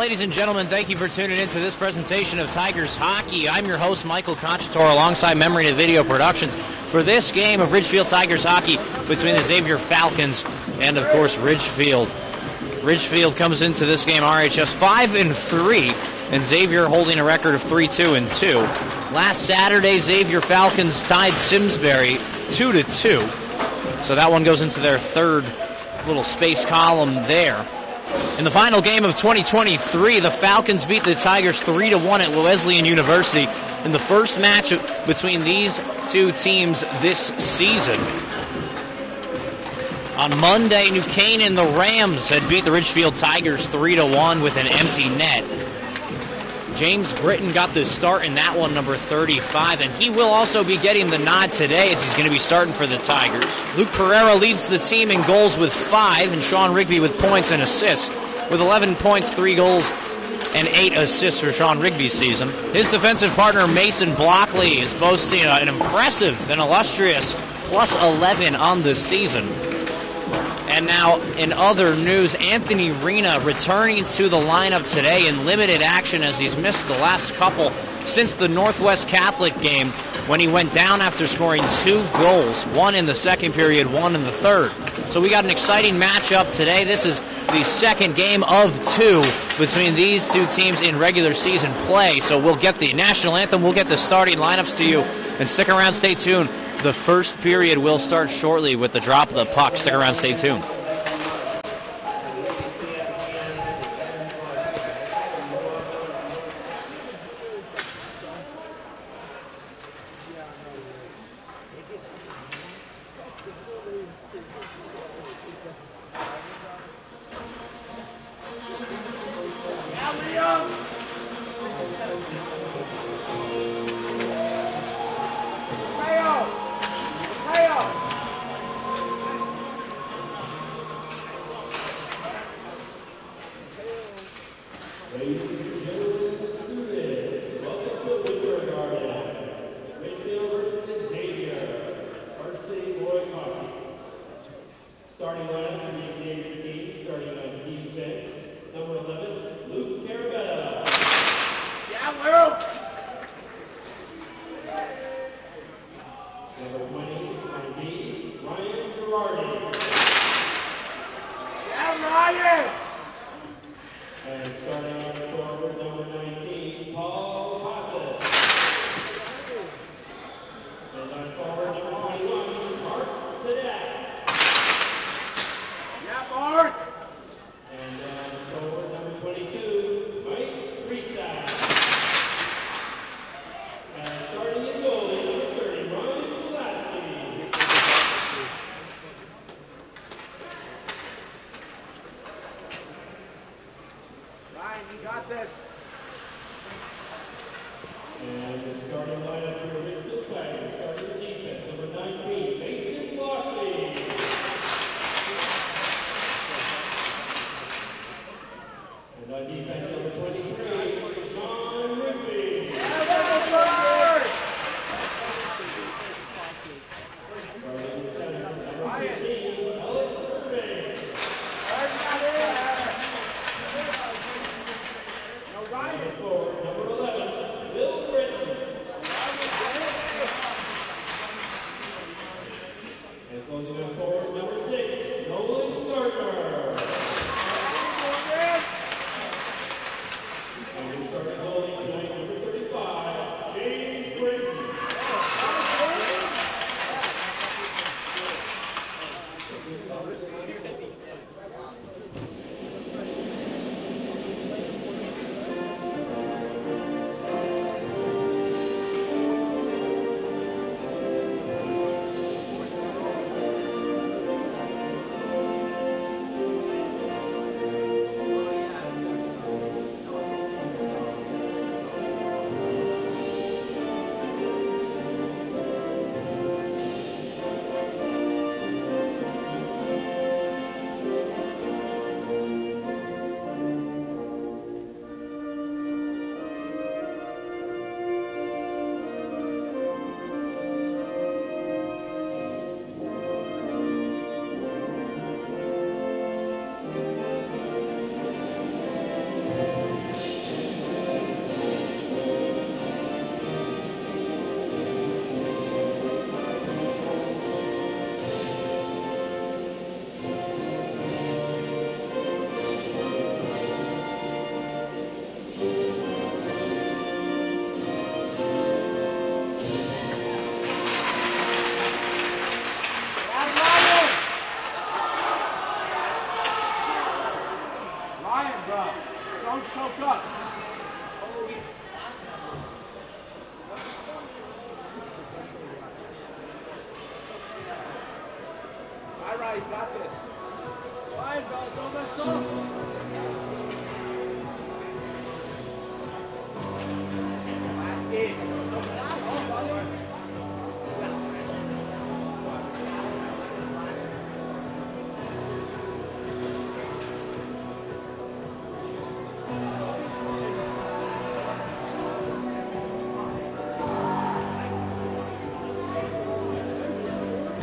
ladies and gentlemen, thank you for tuning in to this presentation of Tigers Hockey. I'm your host, Michael Conchator, alongside Memory to Video Productions for this game of Ridgefield Tigers Hockey between the Xavier Falcons and, of course, Ridgefield. Ridgefield comes into this game RHS 5-3, and Xavier holding a record of 3-2-2. Last Saturday, Xavier Falcons tied Simsbury 2-2, so that one goes into their third little space column there. In the final game of 2023, the Falcons beat the Tigers 3-1 at Wesleyan University in the first match between these two teams this season. On Monday, New Canaan, the Rams had beat the Ridgefield Tigers 3-1 with an empty net. James Britton got the start in that one, number 35, and he will also be getting the nod today as he's going to be starting for the Tigers. Luke Pereira leads the team in goals with 5, and Sean Rigby with points and assists, with 11 points, 3 goals, and 8 assists for Sean Rigby's season. His defensive partner, Mason Blockley, is boasting an impressive and illustrious plus 11 on the season. And now, in other news, Anthony Rena returning to the lineup today in limited action as he's missed the last couple since the Northwest Catholic game when he went down after scoring 2 goals, 1 in the second period, 1 in the third. So we got an exciting matchup today. This is the second game of 2 between these two teams in regular season play. So we'll get the national anthem, we'll get the starting lineups to you, and stick around, stay tuned. The first period will start shortly with the drop of the puck. Stick around, stay tuned.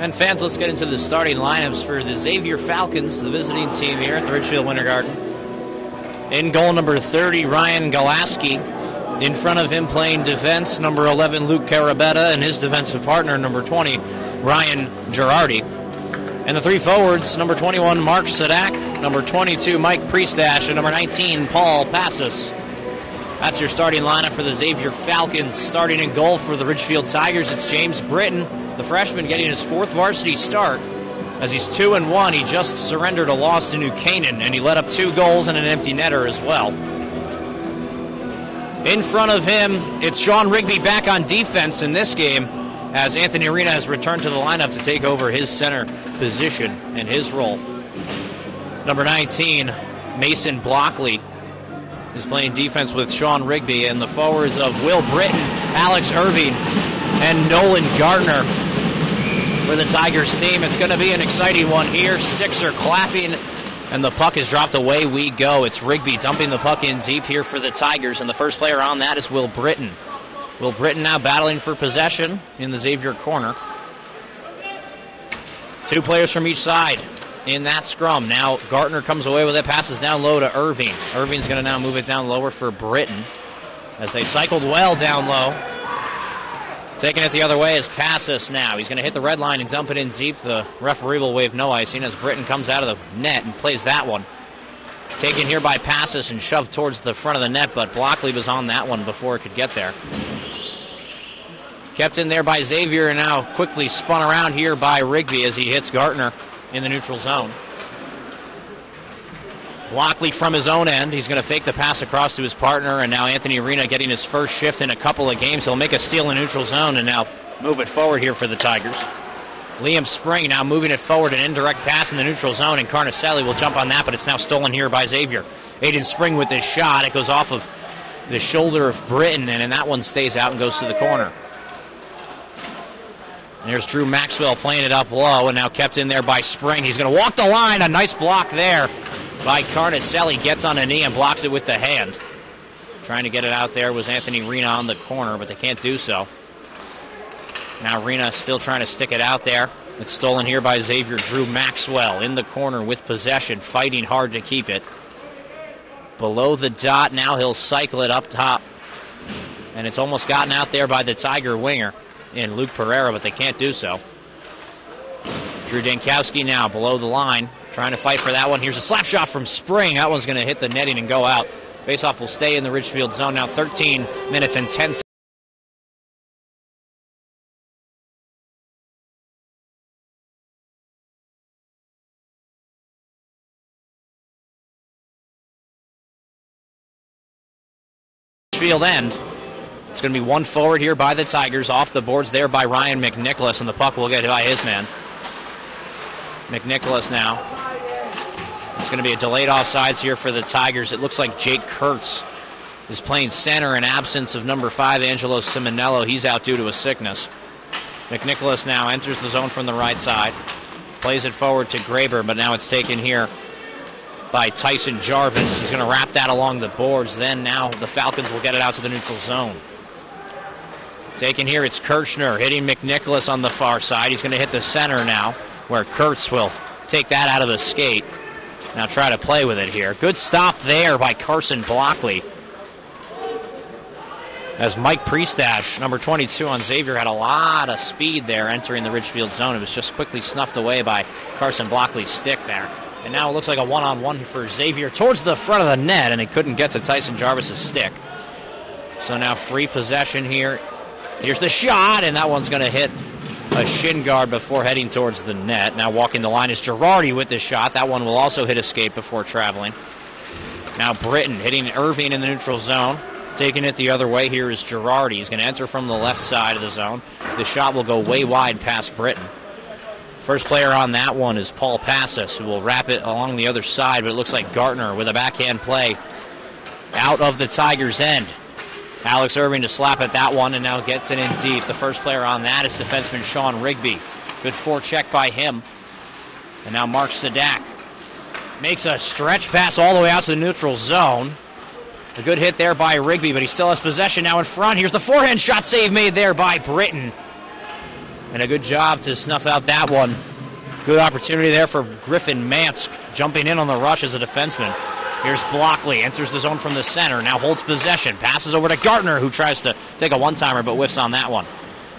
And fans, let's get into the starting lineups for the Xavier Falcons, the visiting team here at the Ridgefield Winter Garden. In goal, number 30, Ryan Galaski. In front of him playing defense, number 11, Luke Carabetta, and his defensive partner, number 20, Ryan Girardi. And the three forwards, number 21, Mark Sadak, number 22, Mike Priestash, and number 19, Paul Passus. That's your starting lineup for the Xavier Falcons. Starting in goal for the Ridgefield Tigers, it's James Britton, the freshman, getting his fourth varsity start. As he's 2-1, he just surrendered a loss to New Canaan, and he let up 2 goals and an empty netter as well. In front of him, it's Sean Rigby back on defense in this game, as Anthony Arena has returned to the lineup to take over his center position and his role. Number 19, Mason Blockley, is playing defense with Sean Rigby, and the forwards of Will Britton, Alex Irving, and Nolan Gardner for the Tigers team. It's going to be an exciting one here. Sticks are clapping, and the puck is dropped. Away we go. It's Rigby dumping the puck in deep here for the Tigers, and the first player on that is Will Britton. Will Britton now battling for possession in the Xavier corner. 2 players from each side in that scrum. Now Gardner comes away with it, passes down low to Irving. Irving's going to now move it down lower for Britton as they cycled well down low. Taking it the other way is Passus now. He's going to hit the red line and dump it in deep. The referee will wave no icing as Britton comes out of the net and plays that one. Taken here by Passus and shoved towards the front of the net, but Blockley was on that one before it could get there. Kept in there by Xavier and now quickly spun around here by Rigby as he hits Gardner in the neutral zone. Blockley from his own end. He's going to fake the pass across to his partner, and now Anthony Arena getting his first shift in a couple of games. He'll make a steal in neutral zone and now move it forward here for the Tigers. Liam Spring now moving it forward, an indirect pass in the neutral zone, and Carnicelli will jump on that, but it's now stolen here by Xavier. Aiden Spring with this shot. It goes off of the shoulder of Britton, and that one stays out and goes to the corner. There's Drew Maxwell playing it up low, and now kept in there by Spring. He's going to walk the line. A nice block there by Carnicelli. Gets on a knee and blocks it with the hand. Trying to get it out there was Anthony Rena on the corner, but they can't do so. Now Rena still trying to stick it out there. It's stolen here by Xavier. Drew Maxwell in the corner with possession, fighting hard to keep it. Below the dot, now he'll cycle it up top. And it's almost gotten out there by the Tiger winger in Luke Pereira, but they can't do so. Drew Dankowski now below the line, trying to fight for that one. Here's a slap shot from Spring. That one's going to hit the netting and go out. Faceoff will stay in the Ridgefield zone now. 13 minutes and 10 seconds. Ridgefield end. It's going to be one forward here by the Tigers. Off the boards there by Ryan McNicholas, and the puck will get by his man. McNicholas now. It's going to be a delayed offsides here for the Tigers. It looks like Jake Kurtz is playing center in absence of number 5, Angelo Simonello. He's out due to a sickness. McNicholas now enters the zone from the right side. Plays it forward to Graber, but now it's taken here by Tyson Jarvis. He's going to wrap that along the boards. Then now the Falcons will get it out to the neutral zone. Taken here, it's Kirchner hitting McNicholas on the far side. He's going to hit the center now, where Kurtz will take that out of the skate. Now try to play with it here. Good stop there by Carson Blockley. As Mike Priestash, number 22 on Xavier, had a lot of speed there entering the Ridgefield zone. It was just quickly snuffed away by Carson Blockley's stick there. And now it looks like a one-on-one for Xavier towards the front of the net, and he couldn't get to Tyson Jarvis's stick. So now free possession here. Here's the shot, and that one's going to hit a shin guard before heading towards the net. Now walking the line is Girardi with this shot. That one will also hit a skate before traveling. Now Britton hitting Irving in the neutral zone. Taking it the other way here is Girardi. He's going to enter from the left side of the zone. The shot will go way wide past Britton. First player on that one is Paul Passos, who will wrap it along the other side, but it looks like Gartner with a backhand play out of the Tigers' end. Alex Irving to slap at that one and now gets it in deep. The first player on that is defenseman Sean Rigby. Good forecheck by him. And now Mark Sadak makes a stretch pass all the way out to the neutral zone. A good hit there by Rigby, but he still has possession now in front. Here's the forehand shot save made there by Britton. And a good job to snuff out that one. Good opportunity there for Griffin Mance jumping in on the rush as a defenseman. Here's Blockley, enters the zone from the center, now holds possession, passes over to Gartner, who tries to take a one-timer but whiffs on that one.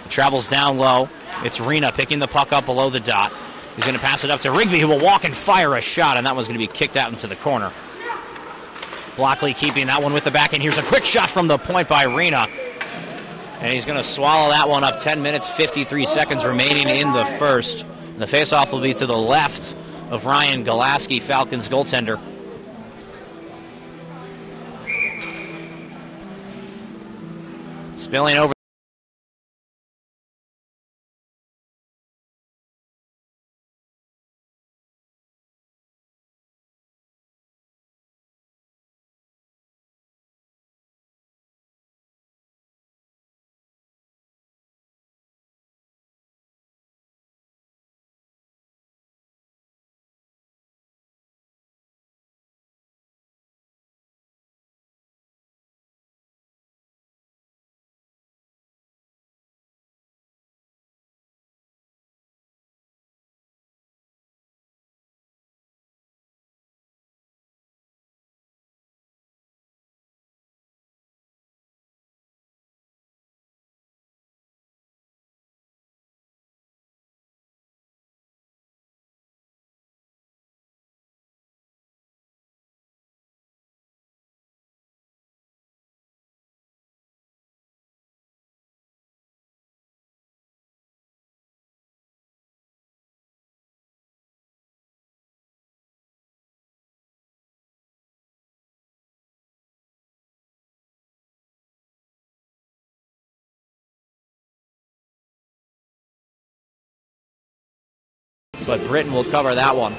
Travels down low. It's Rena picking the puck up below the dot. He's going to pass it up to Rigby, who will walk and fire a shot, and that one's going to be kicked out into the corner. Blockley keeping that one with the back, and here's a quick shot from the point by Rena. And he's going to swallow that one up. 10 minutes, 53 seconds remaining in the first. And the faceoff will be to the left of Ryan Golaski, Falcons goaltender. Spilling over. But Britton will cover that one.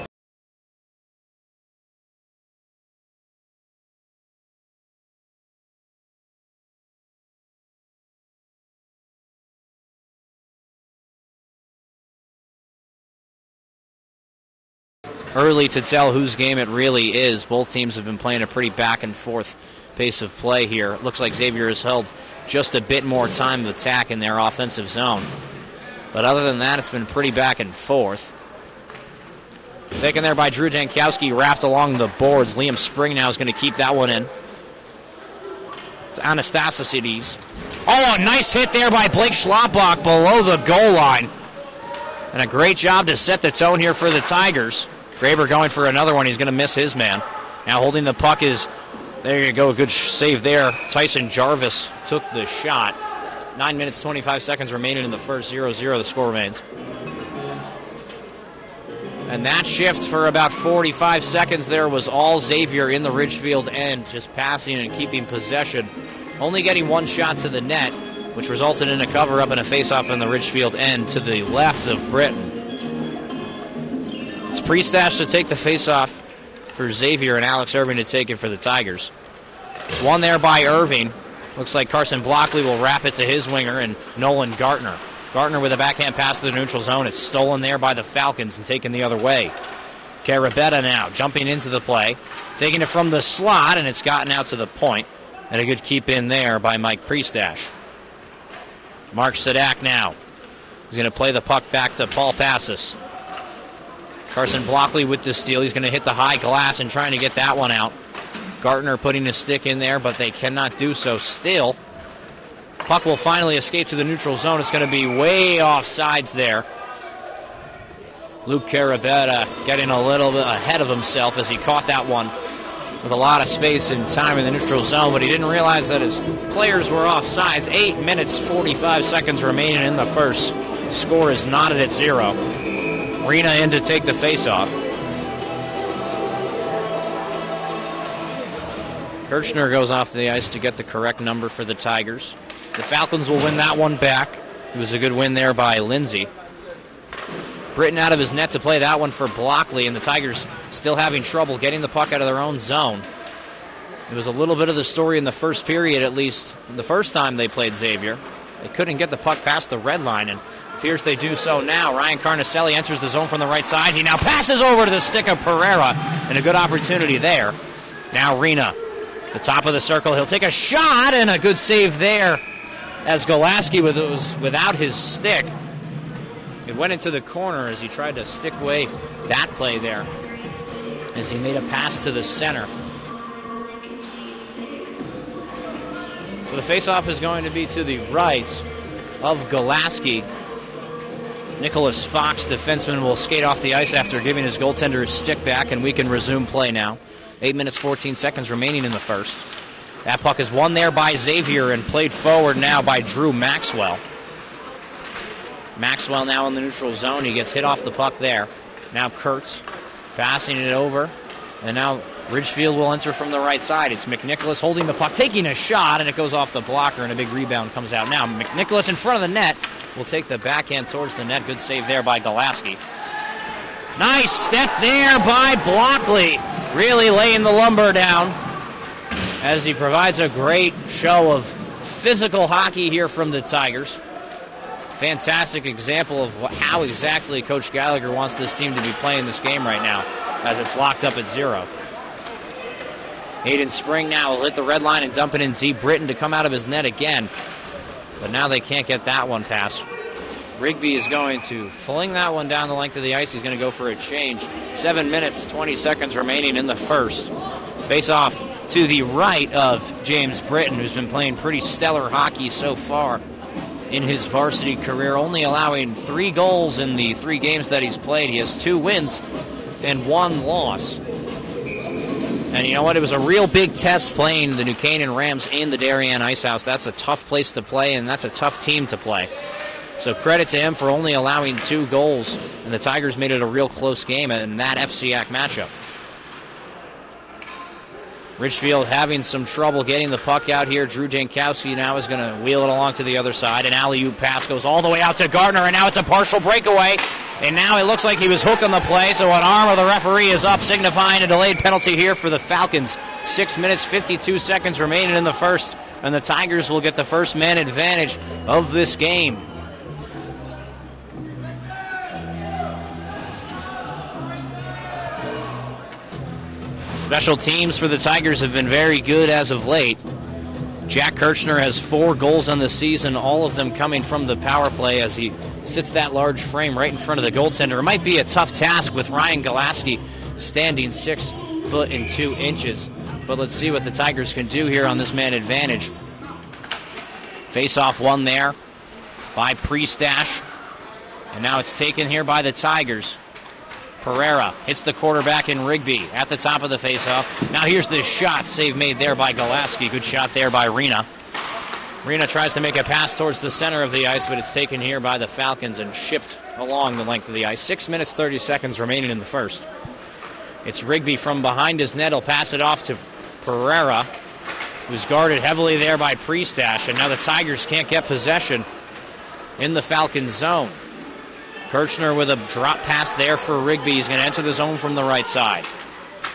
Early to tell whose game it really is. Both teams have been playing a pretty back and forth pace of play here. It looks like Xavier has held just a bit more time of attack in their offensive zone. But other than that, it's been pretty back and forth. Taken there by Drew Dankowski, wrapped along the boards. Liam Spring now is going to keep that one in. It's Anastasiades. Oh, a nice hit there by Blake Schlapbach below the goal line. And a great job to set the tone here for the Tigers. Graber going for another one. He's going to miss his man. Now holding the puck is, there you go, a good save there. Tyson Jarvis took the shot. 9 minutes, 25 seconds remaining in the first. 0-0 the score remains. And that shift for about 45 seconds there was all Xavier in the Ridgefield end, just passing and keeping possession. Only getting one shot to the net, which resulted in a cover-up and a face-off in the Ridgefield end to the left of Britton. It's Priestash to take the face-off for Xavier and Alex Irving to take it for the Tigers. It's one there by Irving. Looks like Carson Blockley will wrap it to his winger and Nolan Gartner. Gartner with a backhand pass to the neutral zone. It's stolen there by the Falcons and taken the other way. Carabetta now jumping into the play. Taking it from the slot, and it's gotten out to the point. And a good keep in there by Mike Priestash. Mark Sadak now. He's going to play the puck back to Paul Passos. Carson Blockley with the steal. He's going to hit the high glass and trying to get that one out. Gartner putting his stick in there, but they cannot do so still. Puck will finally escape to the neutral zone. It's going to be way off sides there. Luke Carabetta getting a little bit ahead of himself as he caught that one with a lot of space and time in the neutral zone, but he didn't realize that his players were off sides. 8 minutes, 45 seconds remaining in the first. Score is knotted at 0. Rena in to take the faceoff. Kirchner goes off the ice to get the correct number for the Tigers. The Falcons will win that one back. It was a good win there by Lindsay. Britton out of his net to play that one for Blockley, and the Tigers still having trouble getting the puck out of their own zone. It was a little bit of the story in the first period, at least the first time they played Xavier. They couldn't get the puck past the red line, and appears they do so now. Ryan Carnicelli enters the zone from the right side. He now passes over to the stick of Pereira, and a good opportunity there. Now Rena, the top of the circle. He'll take a shot, and a good save there as Golaski was without his stick. It went into the corner as he tried to stick away that play there as he made a pass to the center. So the faceoff is going to be to the right of Golaski. Nicholas Fox, defenseman, will skate off the ice after giving his goaltender his stick back, and we can resume play now. 8 minutes, 14 seconds remaining in the first. That puck is won there by Xavier and played forward now by Drew Maxwell. Maxwell now in the neutral zone. He gets hit off the puck there. Now Kurtz passing it over. And now Ridgefield will enter from the right side. It's McNicholas holding the puck, taking a shot, and it goes off the blocker, and a big rebound comes out. Now McNicholas in front of the net will take the backhand towards the net. Good save there by Golaski. Nice step there by Blockley. Really laying the lumber down as he provides a great show of physical hockey here from the Tigers. Fantastic example of how exactly Coach Gallagher wants this team to be playing this game right now as it's locked up at 0. Aiden Spring now will hit the red line and dump it in deep. Britton to come out of his net again. But now they can't get that one past. Rigby is going to fling that one down the length of the ice. He's going to go for a change. 7 minutes, 20 seconds remaining in the first. Face off to the right of James Britton, who's been playing pretty stellar hockey so far in his varsity career, only allowing 3 goals in the 3 games that he's played. He has 2 wins and 1 loss. And you know what? It was a real big test playing the New Canaan Rams in the Darien Ice House. That's a tough place to play, and that's a tough team to play. So credit to him for only allowing 2 goals, and the Tigers made it a real close game in that FCAC matchup. Ridgefield having some trouble getting the puck out here. Drew Jankowski now is going to wheel it along to the other side. An alley-oop pass goes all the way out to Gardner, and now it's a partial breakaway. And now it looks like he was hooked on the play, so an arm of the referee is up, signifying a delayed penalty here for the Falcons. 6 minutes, 52 seconds remaining in the first, and the Tigers will get the first man advantage of this game. Special teams for the Tigers have been very good as of late. Jack Kirchner has 4 goals on the season, all of them coming from the power play as he sits that large frame right in front of the goaltender. It might be a tough task with Ryan Golaski standing 6 foot and 2 inches, but let's see what the Tigers can do here on this man advantage. Face-off won there by Priestash, and now it's taken here by the Tigers. Pereira hits the quarterback in Rigby at the top of the faceoff. Now here's the shot. Save made there by Golaski. Good shot there by Rena. Rena tries to make a pass towards the center of the ice, but it's taken here by the Falcons and shipped along the length of the ice. 6 minutes, 30 seconds remaining in the first. It's Rigby from behind his net. He'll pass it off to Pereira, who's guarded heavily there by Priestash, and now the Tigers can't get possession in the Falcons zone. Kirchner with a drop pass there for Rigby. He's going to enter the zone from the right side.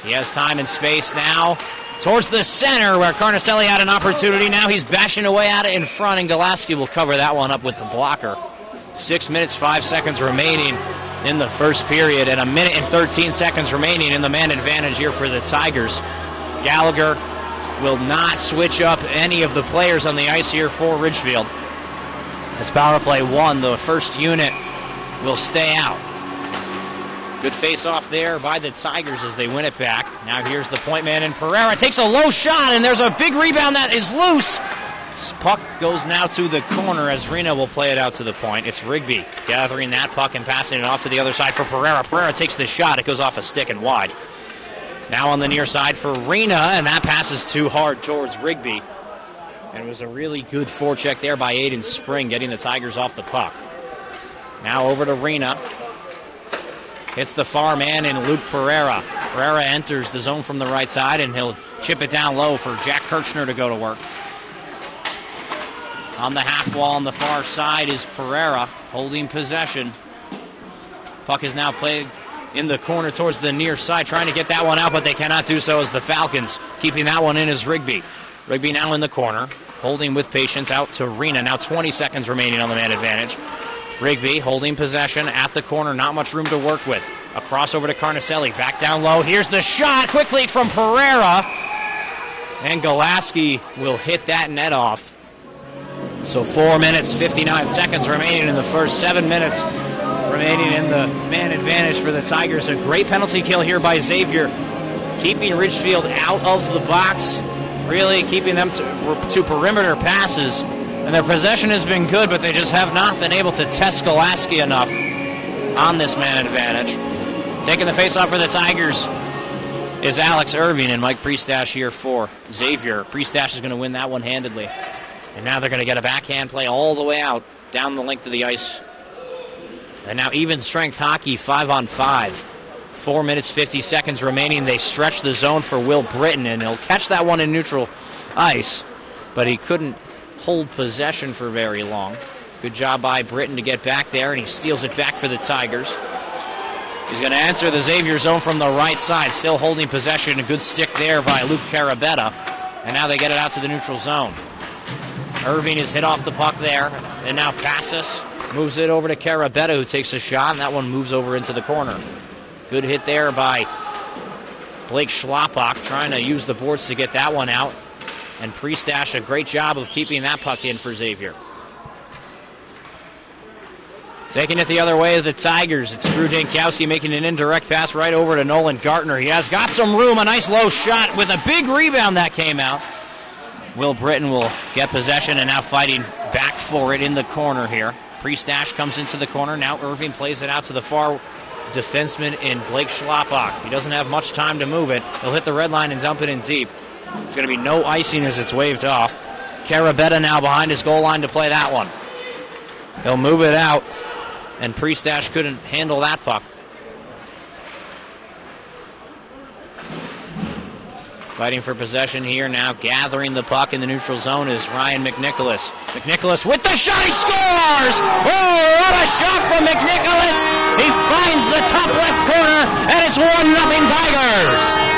He has time and space now towards the center where Carnicelli had an opportunity. Now he's bashing away at it in front, and Golaski will cover that one up with the blocker. 6 minutes, 5 seconds remaining in the first period, and 1 minute and 13 seconds remaining in the man advantage here for the Tigers. Gallagher will not switch up any of the players on the ice here for Ridgefield. As power play 1, the first unit will stay out. Good face-off there by the Tigers as they win it back. Now here's the point man, and Pereira takes a low shot, and there's a big rebound that is loose. Puck goes now to the corner as Rena will play it out to the point. It's Rigby gathering that puck and passing it off to the other side for Pereira. Pereira takes the shot. It goes off a stick and wide. Now on the near side for Rena, and that pass is too hard towards Rigby. And it was a really good forecheck there by Aiden Spring, getting the Tigers off the puck. Now over to Rena. Hits the far man in Luke Pereira. Pereira enters the zone from the right side, and he'll chip it down low for Jack Kirchner to go to work. On the half wall on the far side is Pereira holding possession. Puck is now played in the corner towards the near side, trying to get that one out, but they cannot do so as the Falcons. Keeping that one in is Rigby. Rigby now in the corner, holding with patience out to Rena. Now 20 seconds remaining on the man advantage. Rigby holding possession at the corner, not much room to work with. A crossover to Carnicelli, back down low. Here's the shot, quickly from Pereira. And Golaski will hit that net off. So 4 minutes, 59 seconds remaining in the first, 7 minutes remaining in the man advantage for the Tigers. A great penalty kill here by Xavier, keeping Ridgefield out of the box, really keeping them to perimeter passes. And their possession has been good, but they just have not been able to test Golaski enough on this man advantage. Taking the faceoff for the Tigers is Alex Irving, and Mike Priestash here for Xavier. Priestash is going to win that one handedly. And now they're going to get a backhand play all the way out, down the length of the ice. And now even strength hockey, 5-on-5. 4 minutes, 50 seconds remaining. They stretch the zone for Will Britton, and he'll catch that one in neutral ice. But he couldn't hold possession for very long. Good job by Britton to get back there, and he steals it back for the Tigers. He's going to enter the Xavier zone from the right side, still holding possession. A good stick there by Luke Carabetta. And now they get it out to the neutral zone. Irving is hit off the puck there, and now Passes moves it over to Carabetta, who takes a shot, and that one moves over into the corner. Good hit there by Blake Schlappak, trying to use the boards to get that one out. And Priestash, a great job of keeping that puck in for Xavier. Taking it the other way of the Tigers, it's Drew Dankowski making an indirect pass right over to Nolan Gartner. He has got some room, a nice low shot with a big rebound that came out. Will Britton will get possession and now fighting back for it in the corner here. Priestash comes into the corner. Now Irving plays it out to the far defenseman in Blake Schlappak. He doesn't have much time to move it. He'll hit the red line and dump it in deep. It's going to be no icing as it's waved off. Carabetta now behind his goal line to play that one. He'll move it out, and Priestash couldn't handle that puck. Fighting for possession here now, gathering the puck in the neutral zone is Ryan McNicholas. McNicholas with the shot, he scores! Oh, what a shot from McNicholas! He finds the top left corner, and it's 1-0 Tigers!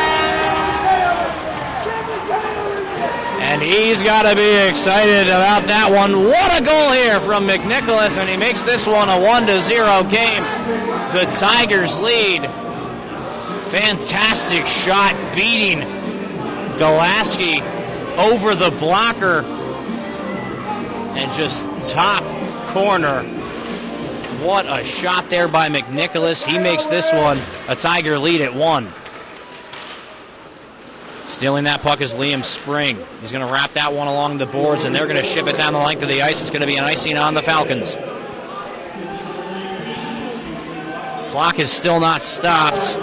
And he's got to be excited about that one. What a goal here from McNicholas, and he makes this one a 1-0 game. The Tigers lead. Fantastic shot, beating Golaski over the blocker and just top corner. What a shot there by McNicholas. He makes this one a Tiger lead at 1. Stealing that puck is Liam Spring. He's going to wrap that one along the boards, and they're going to ship it down the length of the ice. It's going to be an icing on the Falcons. Clock is still not stopped.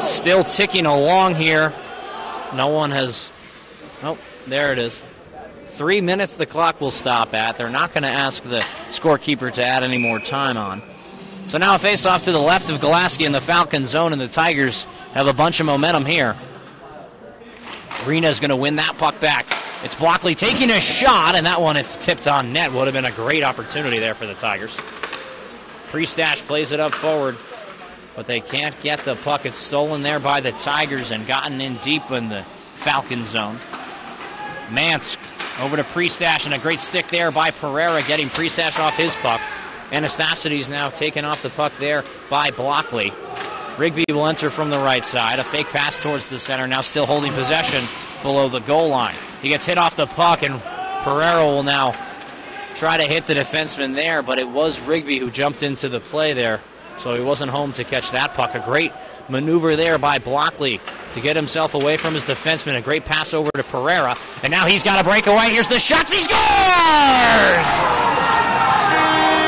Still ticking along here. No one has... Oh, there it is. 3 minutes the clock will stop at. They're not going to ask the scorekeeper to add any more time on. So now a face-off to the left of Golaski in the Falcon zone, and the Tigers have a bunch of momentum here. Rena's going to win that puck back. It's Blockley taking a shot, and that one, if tipped on net, would have been a great opportunity there for the Tigers. Priestash plays it up forward, but they can't get the puck. It's stolen there by the Tigers and gotten in deep in the Falcon zone. Mansk over to Priestash, and a great stick there by Pereira, getting Priestash off his puck. Anastasides now taken off the puck there by Blockley. Rigby will enter from the right side. A fake pass towards the center, now still holding possession below the goal line. He gets hit off the puck, and Pereira will now try to hit the defenseman there, but it was Rigby who jumped into the play there, so he wasn't home to catch that puck. A great maneuver there by Blockley to get himself away from his defenseman. A great pass over to Pereira, and now he's got a breakaway. Here's the shot. He scores!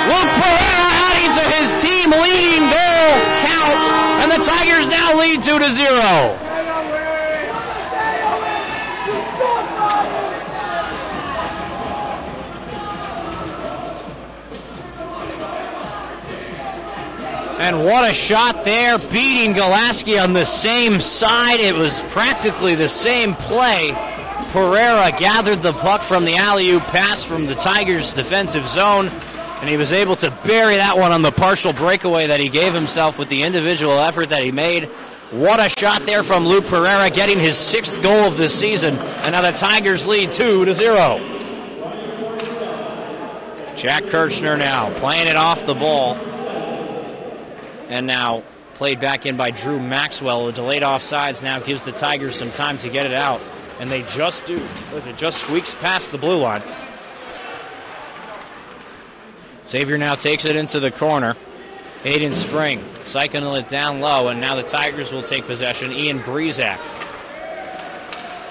Luke Pereira adding to his team-leading goal count, and the Tigers now lead 2-0. And what a shot there, beating Golaski on the same side. It was practically the same play. Pereira gathered the puck from the alley-oop pass from the Tigers' defensive zone, and he was able to bury that one on the partial breakaway that he gave himself with the individual effort that he made. What a shot there from Luke Pereira, getting his 6th goal of this season, and now the Tigers lead 2-0. Jack Kirchner now playing it off the ball. And now played back in by Drew Maxwell. A delayed offsides now gives the Tigers some time to get it out. And they just do. Just squeaks past the blue line. Xavier now takes it into the corner. Aiden Spring cycling it down low. And now the Tigers will take possession. Ian Breezak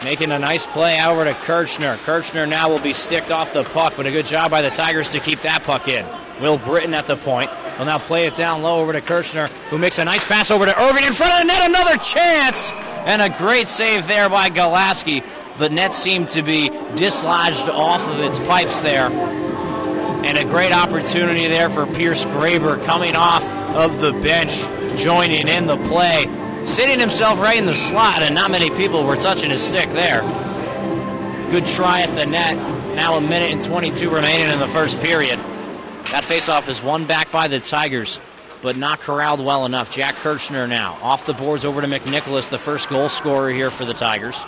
making a nice play over to Kirchner. Kirchner now will be sticked off the puck, but a good job by the Tigers to keep that puck in. Will Britton at the point. Will now play it down low over to Kirchner, who makes a nice pass over to Irving in front of the net. Another chance! And a great save there by Golaski. The net seemed to be dislodged off of its pipes there. And a great opportunity there for Pierce Graber coming off of the bench, joining in the play. Sitting himself right in the slot, and not many people were touching his stick there. Good try at the net. Now a minute and 22 remaining in the first period. That faceoff is won back by the Tigers, but not corralled well enough. Jack Kirchner now off the boards over to McNicholas, the first goal scorer here for the Tigers.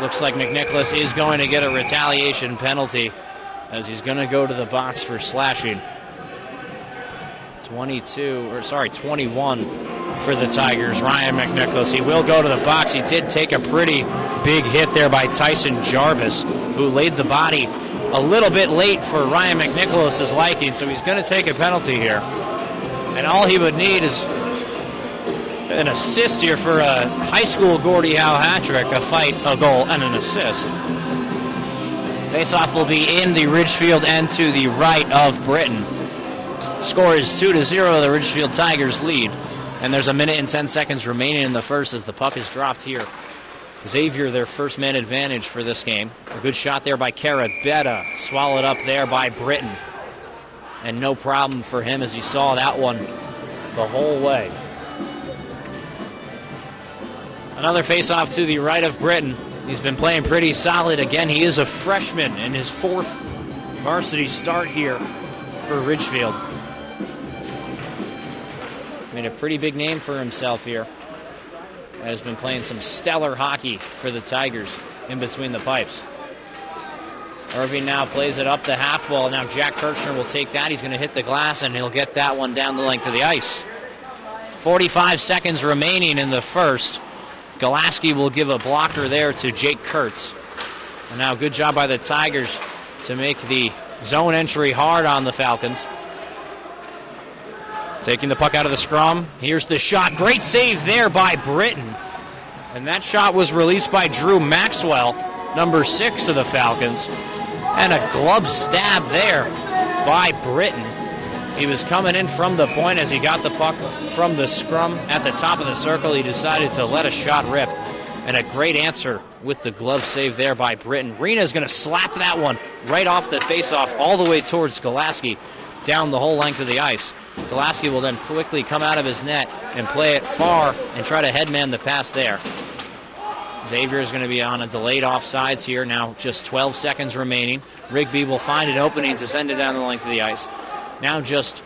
Looks like McNicholas is going to get a retaliation penalty as he's going to go to the box for slashing. 21 for the Tigers. Ryan McNicholas, he will go to the box. He did take a pretty big hit there by Tyson Jarvis, who laid the body a little bit late for Ryan McNicholas' liking, so he's going to take a penalty here. And all he would need is an assist here for a high school Gordie Howe hat trick, a fight, a goal, and an assist. Faceoff will be in the Ridgefield end to the right of Britton. Score is 2-0, the Ridgefield Tigers lead. And there's a minute and 10 seconds remaining in the first as the puck is dropped here. Xavier, their first man advantage for this game. A good shot there by Carabetta. Swallowed up there by Britton. And no problem for him as he saw that one the whole way. Another faceoff to the right of Britton. He's been playing pretty solid. Again, he is a freshman in his 4th varsity start here for Ridgefield. Made a pretty big name for himself here. Has been playing some stellar hockey for the Tigers in between the pipes. Irving now plays it up the half wall. Now Jack Kirchner will take that. He's going to hit the glass, and he'll get that one down the length of the ice. 45 seconds remaining in the first. Golaski will give a blocker there to Jake Kurtz. And now good job by the Tigers to make the zone entry hard on the Falcons. Taking the puck out of the scrum. Here's the shot. Great save there by Britton. And that shot was released by Drew Maxwell, number 6 of the Falcons. And a glove stab there by Britton. He was coming in from the point as he got the puck from the scrum at the top of the circle. He decided to let a shot rip. And a great answer with the glove save there by Britton. Rena's going to slap that one right off the faceoff all the way towards Golaski down the whole length of the ice. Golaski will then quickly come out of his net and play it far and try to headman the pass there. Xavier is going to be on a delayed offsides here. Now just 12 seconds remaining. Rigby will find an opening to send it down the length of the ice. Now just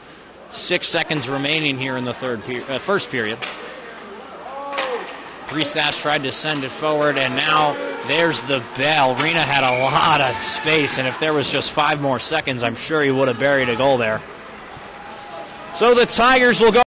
6 seconds remaining here in the first period. Priestas tried to send it forward, and now there's the bell. Rena had a lot of space, and if there was just 5 more seconds, I'm sure he would have buried a goal there. So the Tigers will go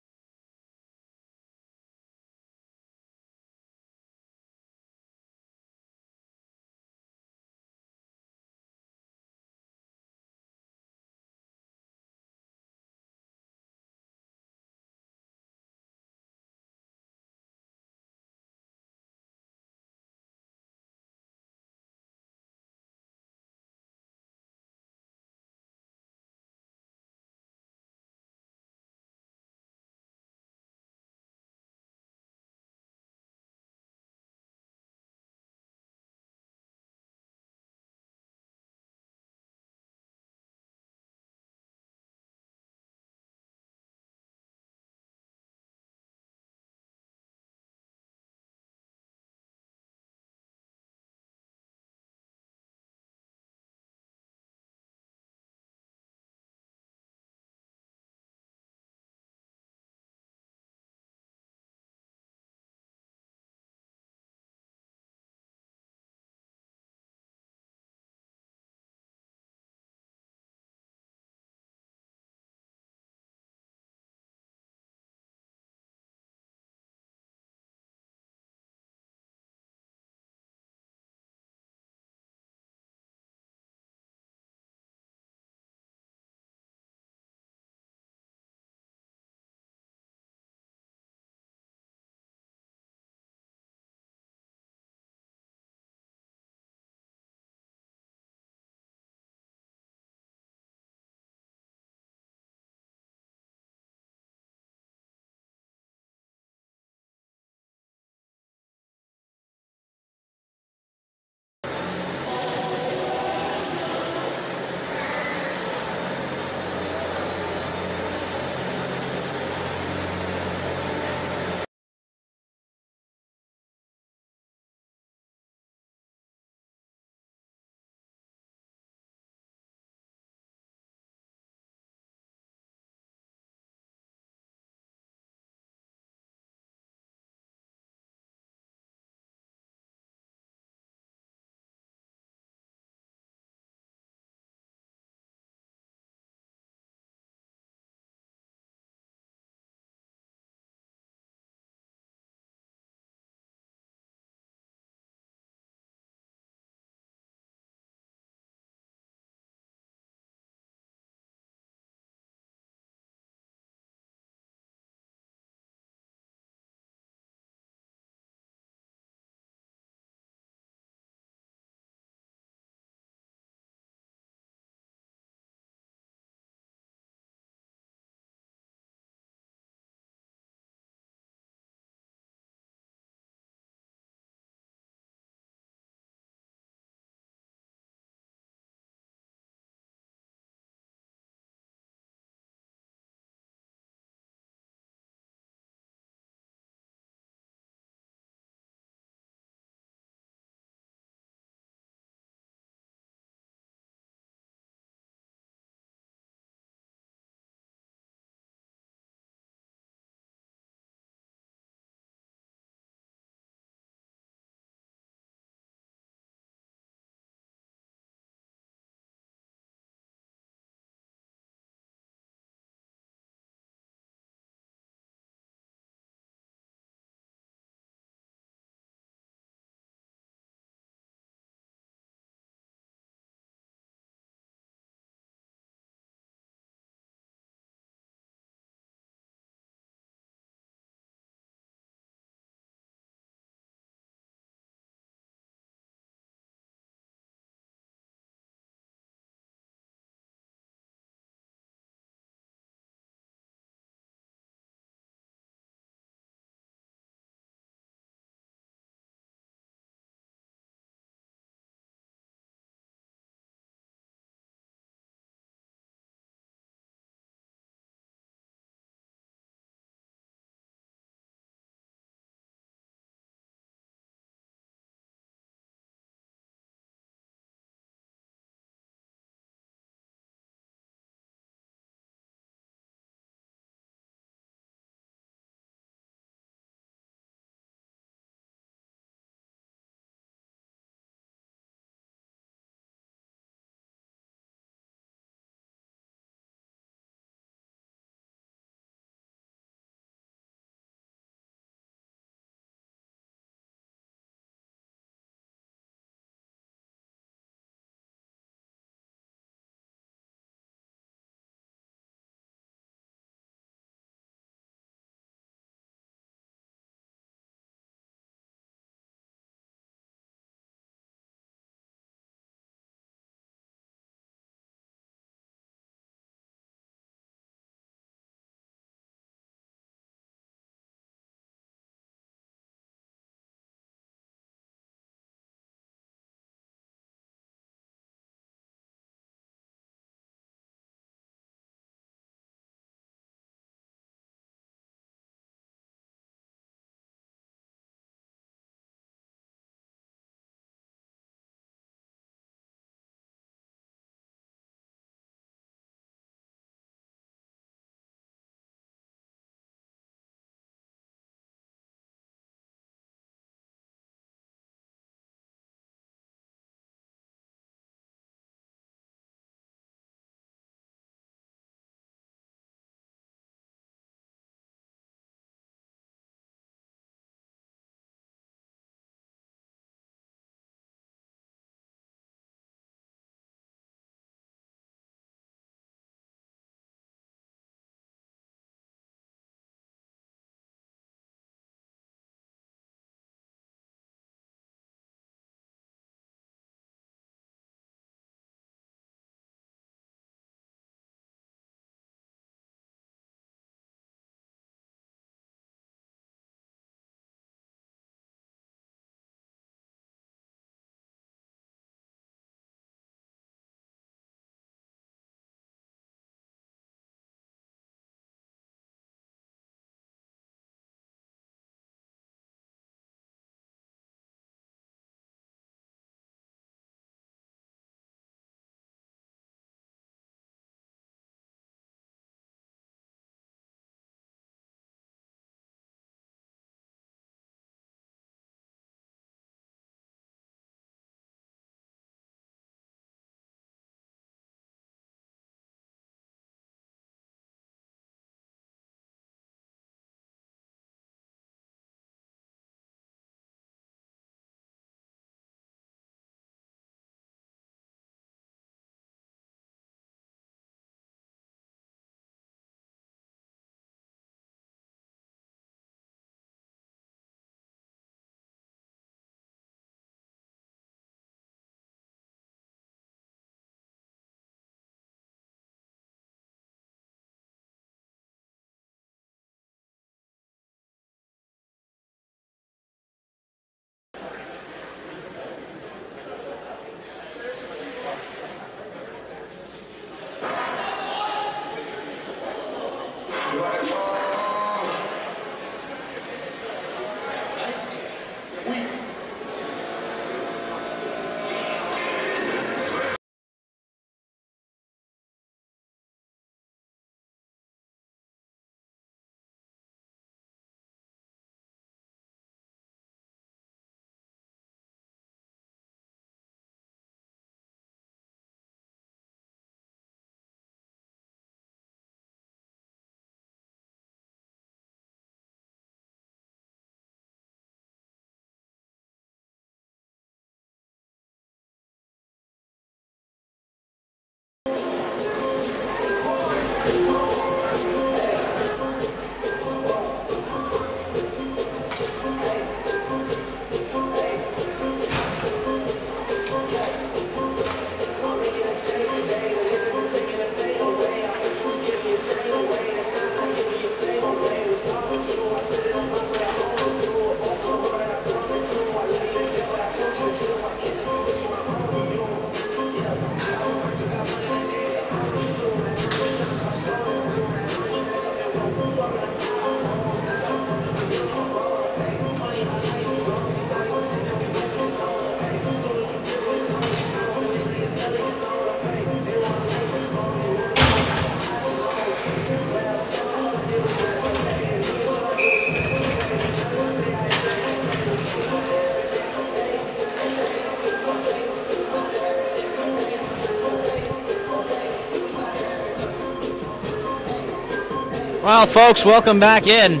Well, folks, welcome back in.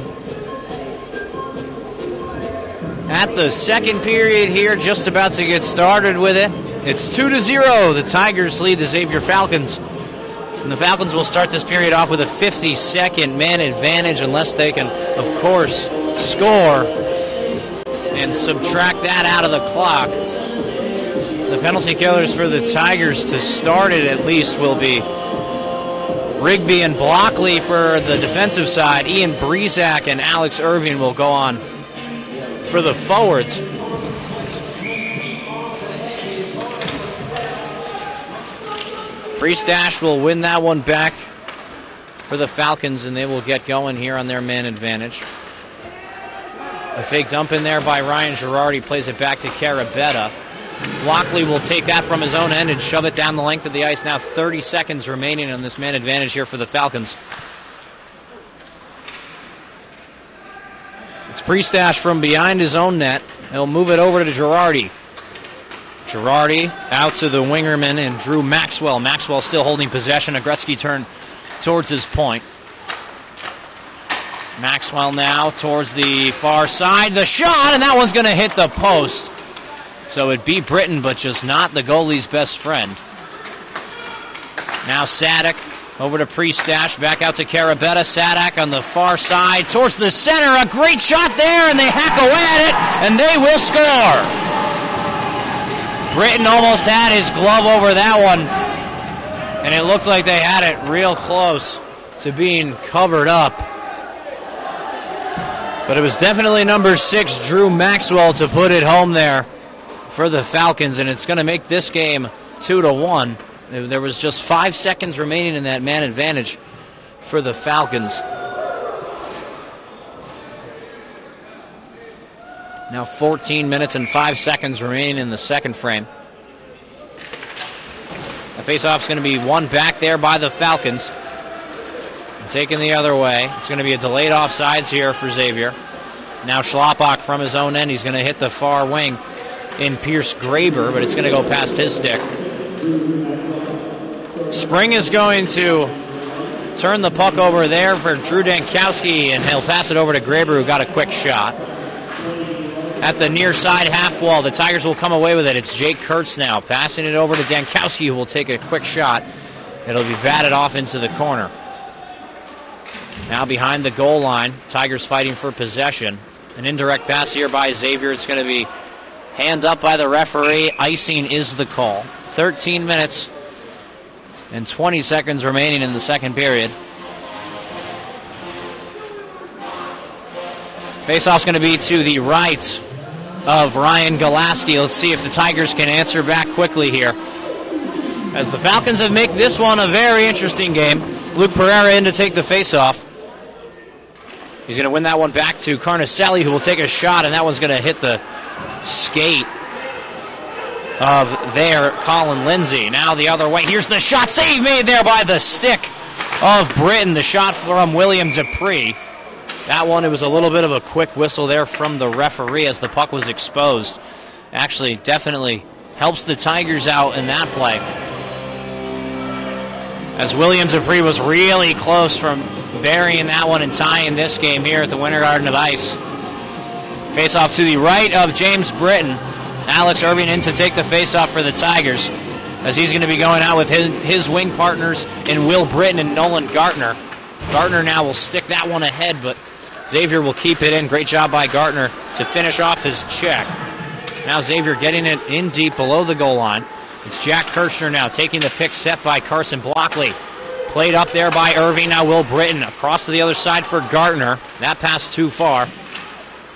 At the second period here, just about to get started with it. It's 2-0. The Tigers lead the Xavier Falcons. And the Falcons will start this period off with a 50-second man advantage unless they can, of course, score and subtract that out of the clock. The penalty killers for the Tigers to start it at least will be Rigby and Blockley for the defensive side. Ian Breezak and Alex Irving will go on for the forwards. Priestash will win that one back for the Falcons, and they will get going here on their man advantage. A fake dump in there by Ryan Girardi plays it back to Carabetta. Blockley will take that from his own end and shove it down the length of the ice. Now 30 seconds remaining on this man advantage here for the Falcons. It's Priestash from behind his own net. He'll move it over to Girardi. Girardi out to the wingerman and Drew Maxwell. Maxwell still holding possession. A Gretzky turn towards his point. Maxwell now towards the far side. The shot, and that one's going to hit the post. So it beat Britton, but just not the goalie's best friend. Now Sadek over to Priestash, back out to Carabetta. Sadek on the far side towards the center. A great shot there, and they hack away at it, and they will score. Britton almost had his glove over that one, and it looked like they had it real close to being covered up. But it was definitely number 6, Drew Maxwell, to put it home there for the Falcons, and it's going to make this game 2-1. There was just 5 seconds remaining in that man advantage for the Falcons. Now 14 minutes and 5 seconds remaining in the second frame. The faceoff's going to be won back there by the Falcons. Taken the other way. It's going to be a delayed offsides here for Xavier. Now Schlappak from his own end. He's going to hit the far wing in Pierce Graber, but it's going to go past his stick. Spring is going to turn the puck over there for Drew Dankowski, and he'll pass it over to Graber, who got a quick shot. At the near side half wall, the Tigers will come away with it. It's Jake Kurtz now, passing it over to Dankowski, who will take a quick shot. It'll be batted off into the corner. Now behind the goal line, Tigers fighting for possession. An indirect pass here by Xavier. It's going to be hand up by the referee. Icing is the call. 13 minutes and 20 seconds remaining in the second period. Faceoff's going to be to the right of Ryan Golaski. Let's see if the Tigers can answer back quickly here, as the Falcons have made this one a very interesting game. Luke Pereira in to take the faceoff. He's going to win that one back to Carnicelli, who will take a shot, and that one's going to hit the skate of their Colin Lindsay. Now the other way. Here's the shot. Save made there by the stick of Britton. The shot from William Dupree. That one, it was a little bit of a quick whistle there from the referee as the puck was exposed. Actually, definitely helps the Tigers out in that play, as William Dupree was really close from burying that one and tying this game here at the Winter Garden of Ice. Face-off to the right of James Britton. Alex Irving in to take the face-off for the Tigers, as he's going to be going out with his wing partners in Will Britton and Nolan Gartner. Gartner now will stick that one ahead, but Xavier will keep it in. Great job by Gartner to finish off his check. Now Xavier getting it in deep below the goal line. It's Jack Kirchner now taking the pick set by Carson Blockley. Played up there by Irving. Now Will Britton across to the other side for Gartner. That pass too far.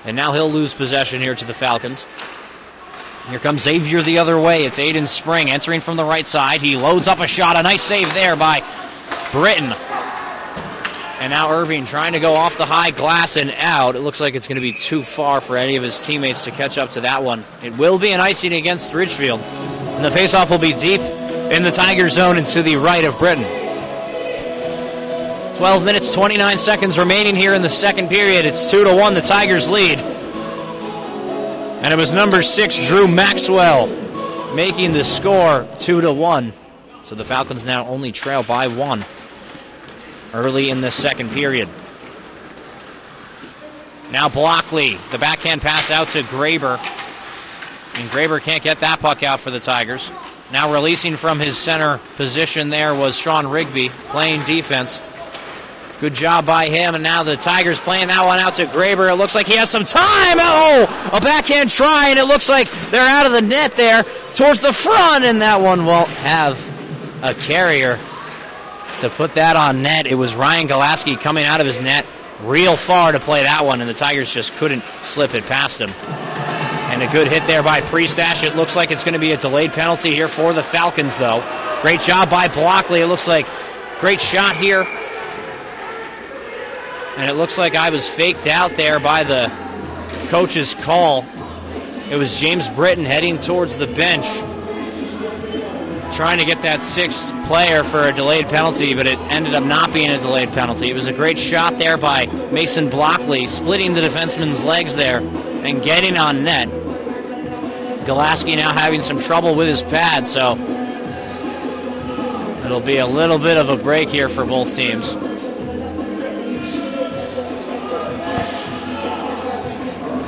And now he'll lose possession here to the Falcons. Here comes Xavier the other way. It's Aiden Spring entering from the right side. He loads up a shot. A nice save there by Britton. And now Irving trying to go off the high glass and out. It looks like it's going to be too far for any of his teammates to catch up to that one. It will be an icing against Ridgefield. And the faceoff will be deep in the Tiger zone and to the right of Britton. 12 minutes, 29 seconds remaining here in the second period. It's 2-1, the Tigers lead. And it was number 6, Drew Maxwell, making the score 2-1. So the Falcons now only trail by 1. early in the second period. Now Blockley, the backhand pass out to Graber. And Graber can't get that puck out for the Tigers. Now releasing from his center position there was Sean Rigby, playing defense. Good job by him, and now the Tigers playing that one out to Graber. It looks like he has some time. Oh, a backhand try, and it looks like they're out of the net there towards the front, and that one won't have a carrier to put that on net. It was Ryan Golaski coming out of his net real far to play that one, and the Tigers just couldn't slip it past him. And a good hit there by Priestash. It looks like it's going to be a delayed penalty here for the Falcons, though. Great job by Blockley. It looks like great shot here. And it looks like I was faked out there by the coach's call. It was James Britton heading towards the bench, trying to get that sixth player for a delayed penalty, but it ended up not being a delayed penalty. It was a great shot there by Mason Blockley, splitting the defenseman's legs there and getting on net. Golaski now having some trouble with his pad, so it'll be a little bit of a break here for both teams.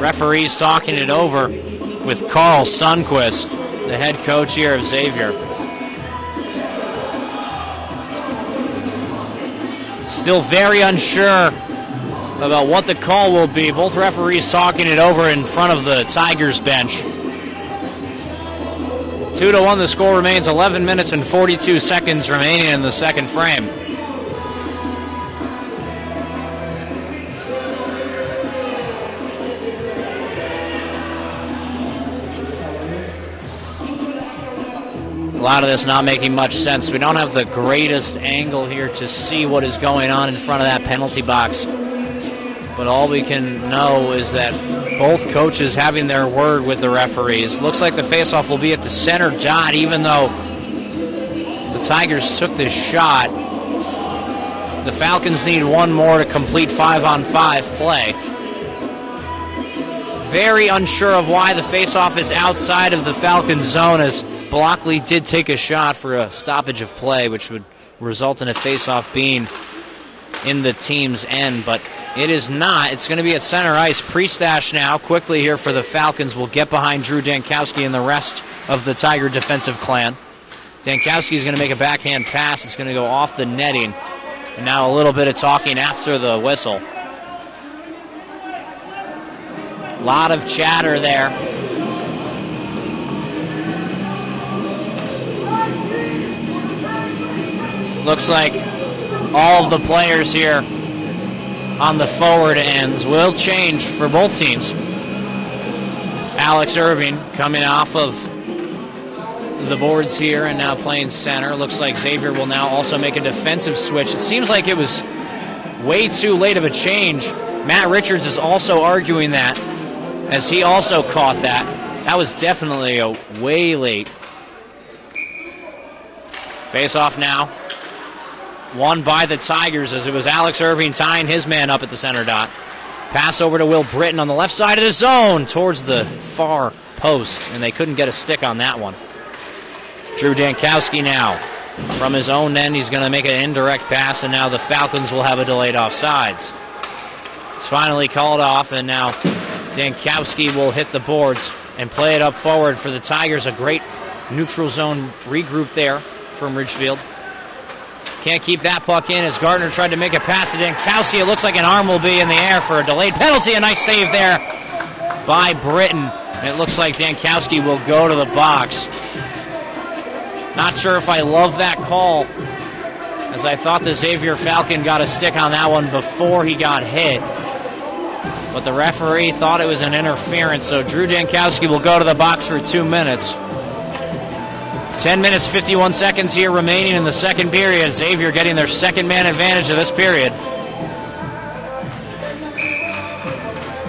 Referees talking it over with Carl Sundquist, the head coach here of Xavier. Still very unsure about what the call will be. Both referees talking it over in front of the Tigers bench. 2-1 the score remains. 11 minutes and 42 seconds remaining in the second frame. A lot of this not making much sense. We don't have the greatest angle here to see what is going on in front of that penalty box. But all we can know is that both coaches having their word with the referees. Looks like the faceoff will be at the center dot, even though the Tigers took this shot. The Falcons need one more to complete 5-on-5 play. Very unsure of why the faceoff is outside of the Falcons zone, as Blockley did take a shot for a stoppage of play, which would result in a faceoff being in the team's end, but it is not. It's going to be at center ice. Priestash now quickly here for the Falcons will get behind Drew Dankowski and the rest of the Tiger defensive clan. Dankowski is going to make a backhand pass. It's going to go off the netting. And now a little bit of talking after the whistle. A lot of chatter there. Looks like all of the players here on the forward ends will change for both teams. Alex Irving coming off of the boards here and now playing center. Looks like Xavier will now also make a defensive switch. It seems like it was way too late of a change. Matt Richards is also arguing that, as he also caught that. That was definitely a way late. Face off now. Won by the Tigers, as it was Alex Irving tying his man up at the center dot. Pass over to Will Britton on the left side of the zone towards the far post, and they couldn't get a stick on that one. Drew Dankowski now from his own end. He's going to make an indirect pass, and now the Falcons will have a delayed offsides. It's finally called off, and now Dankowski will hit the boards and play it up forward for the Tigers. A great neutral zone regroup there from Ridgefield. Can't keep that puck in as Gardner tried to make a pass to Dankowski. It looks like an arm will be in the air for a delayed penalty. A nice save there by Britton. And it looks like Dankowski will go to the box. Not sure if I love that call, as I thought the Xavier Falcon got a stick on that one before he got hit. But the referee thought it was an interference, so Drew Dankowski will go to the box for 2 minutes. 10 minutes, 51 seconds here remaining in the second period. Xavier getting their second man advantage of this period.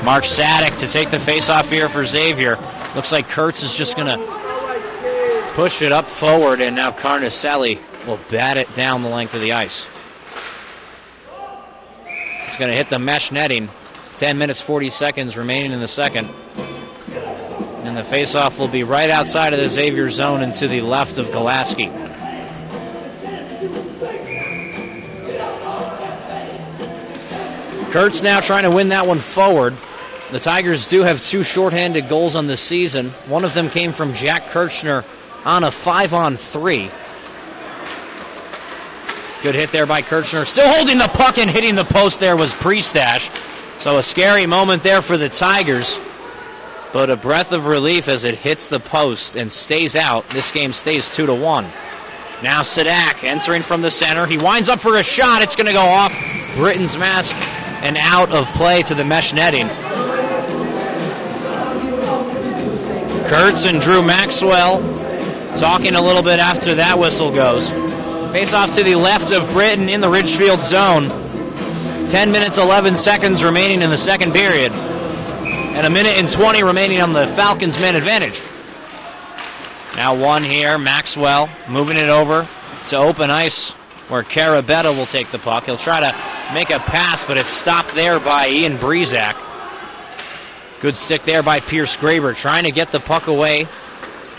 Mark Sadek to take the faceoff here for Xavier. Looks like Kurtz is just going to push it up forward, and now Carnicelli will bat it down the length of the ice. It's going to hit the mesh netting. 10 minutes, 40 seconds remaining in the second. And the faceoff will be right outside of the Xavier zone and to the left of Golaski. Kurtz now trying to win that one forward. The Tigers do have 2 shorthanded goals on the season. One of them came from Jack Kirchner on a 5-on-3. Good hit there by Kirchner. Still holding the puck and hitting the post there was Priestash. So a scary moment there for the Tigers. But a breath of relief as it hits the post and stays out. This game stays 2-1. Now Sadak entering from the center. He winds up for a shot. It's going to go off Britton's mask and out of play to the mesh netting. Kurtz and Drew Maxwell talking a little bit after that whistle goes. Face off to the left of Britton in the Ridgefield zone. 10 minutes, 11 seconds remaining in the second period. And a minute and 20 remaining on the Falcons' man advantage. Now one here, Maxwell moving it over to open ice where Carabetta will take the puck. He'll try to make a pass, but it's stopped there by Ian Breezak. Good stick there by Pierce Graber, trying to get the puck away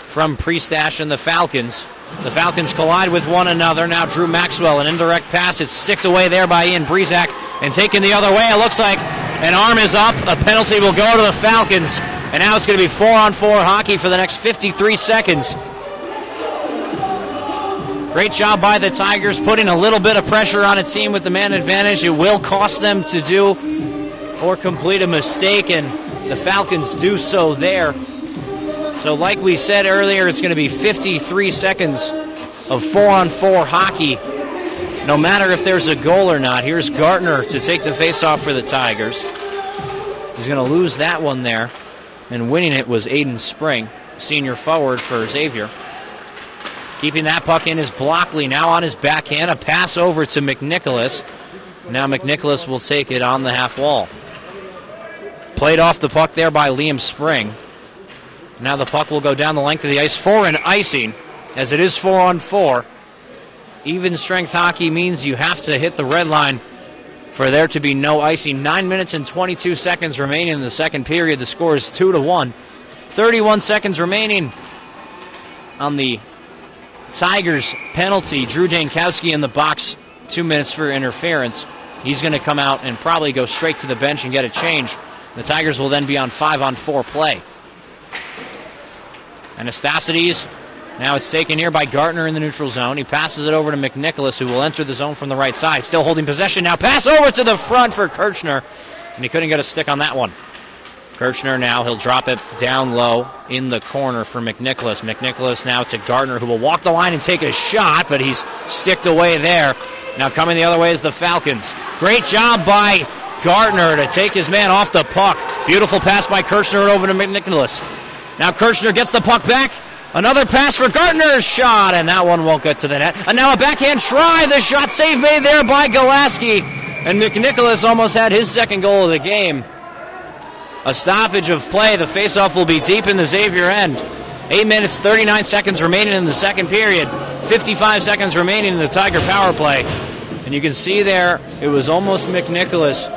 from Priestash and the Falcons. The Falcons collide with one another. Now Drew Maxwell, an indirect pass. It's sticked away there by Ian Breezak and taken the other way. It looks like an arm is up. A penalty will go to the Falcons. And now it's going to be 4-on-4 hockey for the next 53 seconds. Great job by the Tigers putting a little bit of pressure on a team with the man advantage. It will cost them to do or complete a mistake, and the Falcons do so there. So like we said earlier, it's going to be 53 seconds of 4-on-4 hockey, no matter if there's a goal or not. Here's Gartner to take the faceoff for the Tigers. He's going to lose that one there, and winning it was Aiden Spring, senior forward for Xavier. Keeping that puck in is Blockley, now on his backhand. A pass over to McNicholas. Now McNicholas will take it on the half wall. Played off the puck there by Liam Spring. Now the puck will go down the length of the ice for an icing, as it is 4-on-4. Even strength hockey means you have to hit the red line for there to be no icing. 9 minutes and 22 seconds remaining in the second period. The score is 2-1. 31 seconds remaining on the Tigers penalty. Drew Dankowski in the box, 2 minutes for interference. He's going to come out and probably go straight to the bench and get a change. The Tigers will then be on 5-on-4 play. Anastasides, now it's taken here by Gartner in the neutral zone. He passes it over to McNicholas, who will enter the zone from the right side. Still holding possession now. Pass over to the front for Kirchner, and he couldn't get a stick on that one. Kirchner now, he'll drop it down low in the corner for McNicholas. McNicholas now to Gartner, who will walk the line and take a shot, but he's sticked away there. Now coming the other way is the Falcons. Great job by Gartner to take his man off the puck. Beautiful pass by Kirchner over to McNicholas. Now Kirchner gets the puck back. Another pass for Gartner's shot, and that one won't get to the net. And now a backhand try. The shot save made there by Golaski. And McNicholas almost had his second goal of the game. A stoppage of play. The faceoff will be deep in the Xavier end. 8 minutes, 39 seconds remaining in the second period. 55 seconds remaining in the Tiger power play. And you can see there, it was almost McNicholas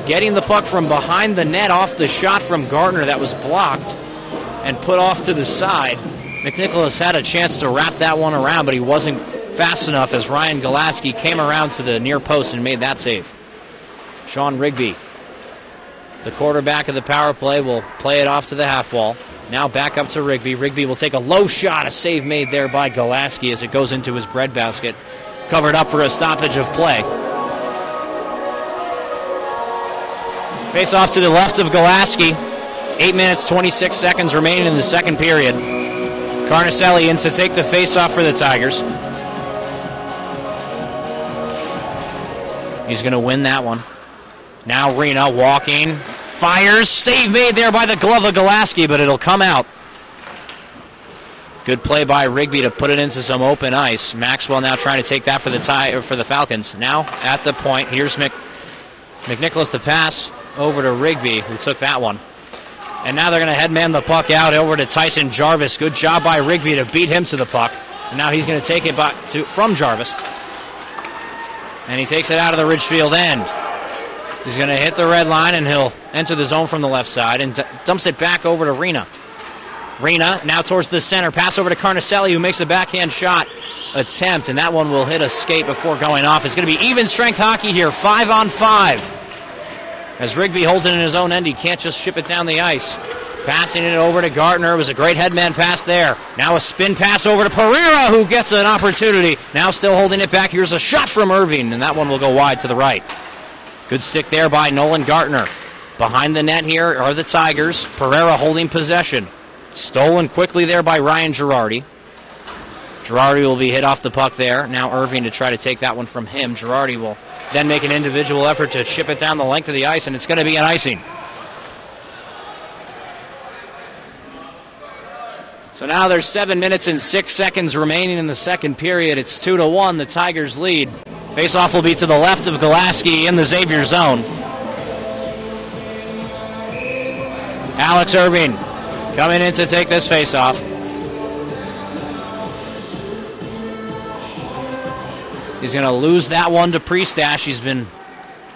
getting the puck from behind the net off the shot from Gartner that was blocked and put off to the side. McNicholas had a chance to wrap that one around, but he wasn't fast enough as Ryan Golaski came around to the near post and made that save. Sean Rigby, the quarterback of the power play, will play it off to the half wall. Now back up to Rigby. Rigby will take a low shot. A save made there by Golaski as it goes into his breadbasket. Covered up for a stoppage of play. Face off to the left of Golaski. 8 minutes, 26 seconds remaining in the second period. Carnicelli in to take the face-off for the Tigers. He's going to win that one. Now Rena walking, fires, save made there by the glove of Golaski, but it'll come out. Good play by Rigby to put it into some open ice. Maxwell now trying to take that for the Falcons. Now at the point, here's McNicholas the pass over to Rigby, who took that one. And now they're going to headman the puck out over to Tyson Jarvis. Good job by Rigby to beat him to the puck. And now he's going to take it back from Jarvis. And he takes it out of the Ridgefield end. He's going to hit the red line, and he'll enter the zone from the left side and dumps it back over to Rena. Rena now towards the center. Pass over to Carnicelli, who makes a backhand shot attempt, and that one will hit a skate before going off. It's going to be even strength hockey here, 5-on-5. As Rigby holds it in his own end, he can't just ship it down the ice. Passing it over to Gartner. It was a great headman pass there. Now a spin pass over to Pereira, who gets an opportunity. Now still holding it back. Here's a shot from Irving, and that one will go wide to the right. Good stick there by Nolan Gartner. Behind the net here are the Tigers. Pereira holding possession. Stolen quickly there by Ryan Girardi. Girardi will be hit off the puck there. Now Irving to try to take that one from him. Girardi will then make an individual effort to chip it down the length of the ice, and it's going to be an icing. So now there's 7 minutes and 6 seconds remaining in the second period. It's 2-1, the Tigers lead. Face-off will be to the left of Golaski in the Xavier zone. Alex Irving coming in to take this face-off. He's going to lose that one to Priestash. He's been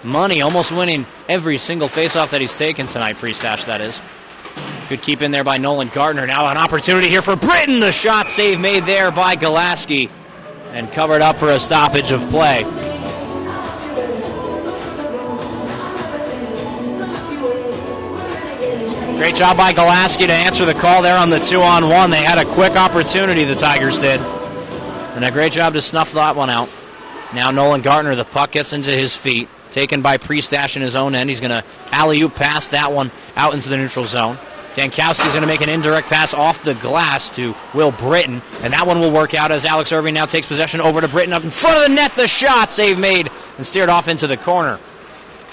money, almost winning every single face-off that he's taken tonight, Priestash, that is. Good keep in there by Nolan Gartner. Now an opportunity here for Britton. The shot save made there by Golaski and covered up for a stoppage of play. Great job by Golaski to answer the call there on the 2-on-1. They had a quick opportunity, the Tigers did. And a great job to snuff that one out. Now Nolan Gartner, the puck gets into his feet. Taken by Priestash in his own end. He's going to alley-oop pass that one out into the neutral zone. Dankowski's going to make an indirect pass off the glass to Will Britton, and that one will work out as Alex Irving now takes possession over to Britton up in front of the net. The shot save made and steered off into the corner.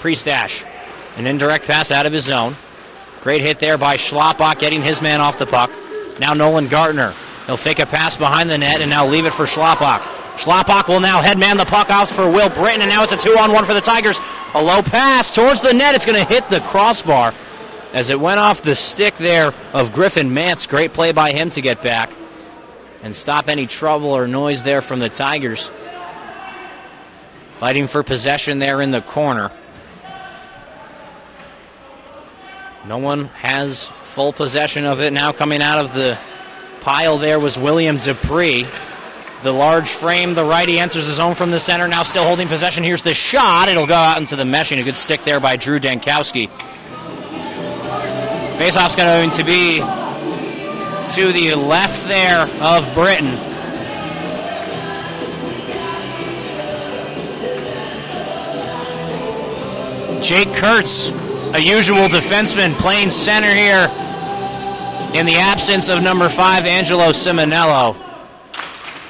Priestash, an indirect pass out of his zone. Great hit there by Schlapbach, getting his man off the puck. Now Nolan Gartner. He'll fake a pass behind the net and now leave it for Schlapbach. Schlapbach will now headman the puck out for Will Britton, and now it's a 2-on-1 for the Tigers. A low pass towards the net. It's going to hit the crossbar as it went off the stick there of Griffin Mance. Great play by him to get back and stop any trouble or noise there from the Tigers. Fighting for possession there in the corner. No one has full possession of it. Now coming out of the pile there was William Dupree. The large frame, the righty enters the zone from the center. Now still holding possession. Here's the shot. It'll go out into the meshing. A good stick there by Drew Dankowski. Faceoff's going to be to the left there of Britton. Jake Kurtz, a usual defenseman, playing center here in the absence of number 5, Angelo Simonello,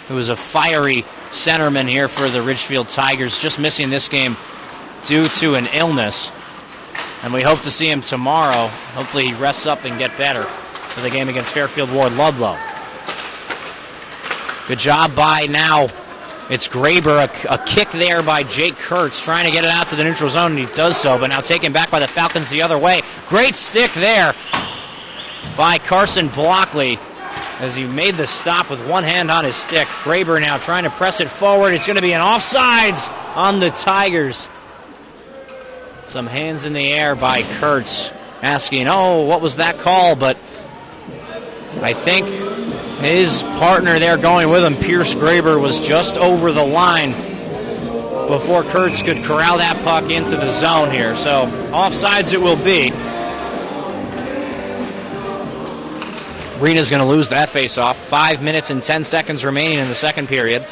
who is a fiery centerman here for the Ridgefield Tigers, just missing this game due to an illness. And we hope to see him tomorrow. Hopefully he rests up and get better for the game against Fairfield Ward Ludlow. Good job by now. It's Graber, a kick there by Jake Kurtz, trying to get it out to the neutral zone, and he does so, but now taken back by the Falcons the other way. Great stick there by Carson Blockley as he made the stop with one hand on his stick. Graber now trying to press it forward. It's going to be an offsides on the Tigers. Some hands in the air by Kurtz, asking, oh, what was that call? But I think his partner there going with him, Pierce Graber, was just over the line before Kurtz could corral that puck into the zone here. So offsides it will be. Rena's going to lose that faceoff. 5 minutes and 10 seconds remaining in the second period.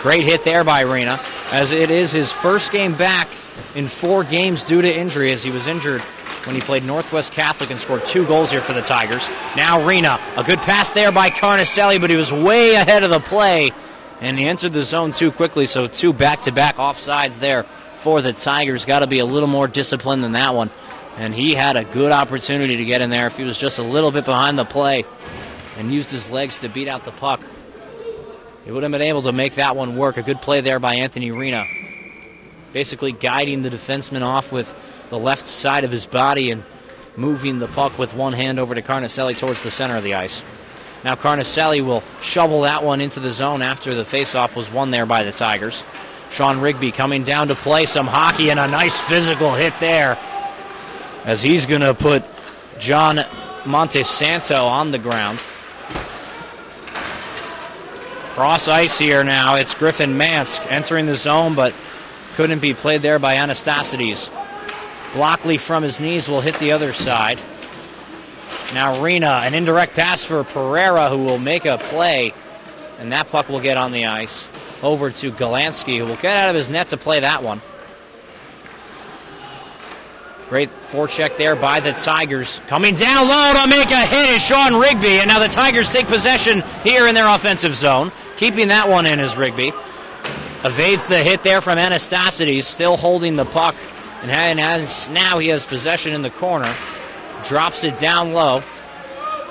Great hit there by Rena, as it is his first game back in 4 games due to injury, as he was injured when he played Northwest Catholic and scored 2 goals here for the Tigers. Now Rena, a good pass there by Carnicelli, but he was way ahead of the play, and he entered the zone too quickly, so 2 back-to-back offsides there for the Tigers. Got to be a little more disciplined than that one, and he had a good opportunity to get in there if he was just a little bit behind the play and used his legs to beat out the puck. He would have been able to make that one work. A good play there by Anthony Rena, basically guiding the defenseman off with the left side of his body and moving the puck with one hand over to Carnicelli towards the center of the ice. Now Carnicelli will shovel that one into the zone after the faceoff was won there by the Tigers. Sean Rigby coming down to play some hockey, and a nice physical hit there as he's going to put John Montesanto on the ground. Cross ice here now. It's Griffin Mansk entering the zone, but couldn't be played there by Anastasides. Blockley from his knees will hit the other side. Now Rena, an indirect pass for Pereira, who will make a play, and that puck will get on the ice. Over to Galansky, who will get out of his net to play that one. Great forecheck there by the Tigers. Coming down low to make a hit is Sean Rigby, and now the Tigers take possession here in their offensive zone. Keeping that one in is Rigby. Evades the hit there from Anastasides, still holding the puck. And now he has possession in the corner. Drops it down low.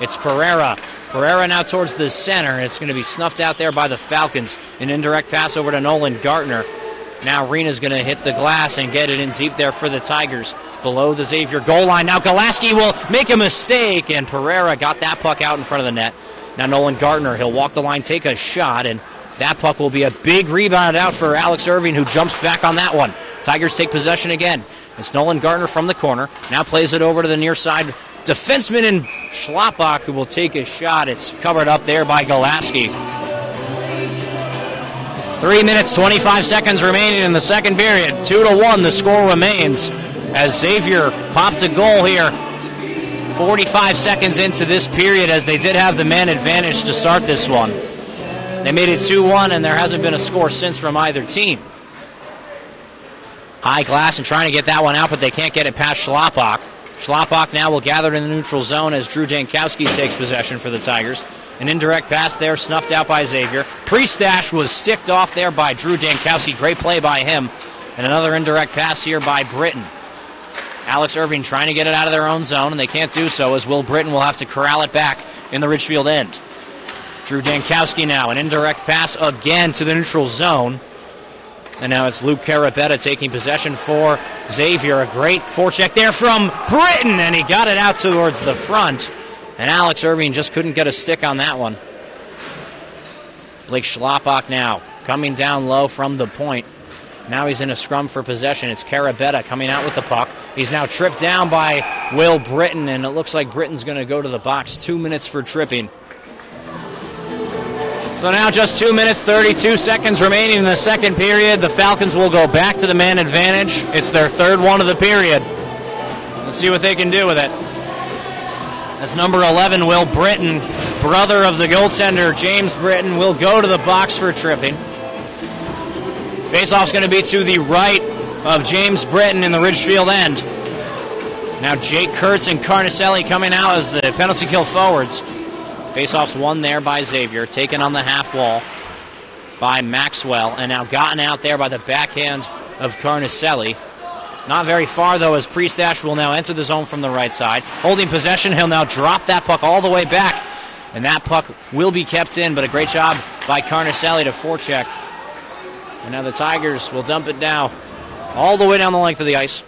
It's Pereira. Pereira now towards the center. It's going to be snuffed out there by the Falcons. An indirect pass over to Nolan Gartner. Now Rena's going to hit the glass and get it in deep there for the Tigers. Below the Xavier goal line. Now Galaski will make a mistake, and Pereira got that puck out in front of the net. Now Nolan Gartner, he'll walk the line, take a shot, and that puck will be a big rebound out for Alex Irving, who jumps back on that one. Tigers take possession again. It's Nolan Gartner from the corner. Now plays it over to the near side. Defenseman in Schlapbach, who will take a shot. It's covered up there by Galaski. 3 minutes, 25 seconds remaining in the second period. 2-1 the score remains as Xavier popped a goal here 45 seconds into this period, as they did have the man advantage to start this one. They made it 2-1, and there hasn't been a score since from either team. High glass and trying to get that one out, but they can't get it past Schlapbach. Schlapbach now will gather in the neutral zone as Drew Jankowski takes possession for the Tigers. An indirect pass there, snuffed out by Xavier. Priestash was sticked off there by Drew Jankowski. Great play by him. And another indirect pass here by Britton. Alex Irving trying to get it out of their own zone, and they can't do so, as Will Britton will have to corral it back in the Ridgefield end. Drew Jankowski now, an indirect pass again to the neutral zone. And now it's Luke Carabetta taking possession for Xavier. A great forecheck there from Britton, and he got it out towards the front. And Alex Irving just couldn't get a stick on that one. Blake Schlapbach now coming down low from the point. Now he's in a scrum for possession. It's Carabetta coming out with the puck. He's now tripped down by Will Britton, and it looks like Britton's going to go to the box. 2 minutes for tripping. So now just 2 minutes, 32 seconds remaining in the second period. The Falcons will go back to the man advantage. It's their third one of the period. Let's see what they can do with it. As number 11, Will Britton, brother of the goaltender, James Britton, will go to the box for tripping. Faceoff's going to be to the right of James Britton in the Ridgefield end. Now Jake Kurtz and Carnicelli coming out as the penalty kill forwards. Faceoff's won there by Xavier, taken on the half wall by Maxwell, and now gotten out there by the backhand of Carnicelli. Not very far, though, as Priestash will now enter the zone from the right side. Holding possession, he'll now drop that puck all the way back, and that puck will be kept in, but a great job by Carnicelli to forecheck. And now the Tigers will dump it now all the way down the length of the ice.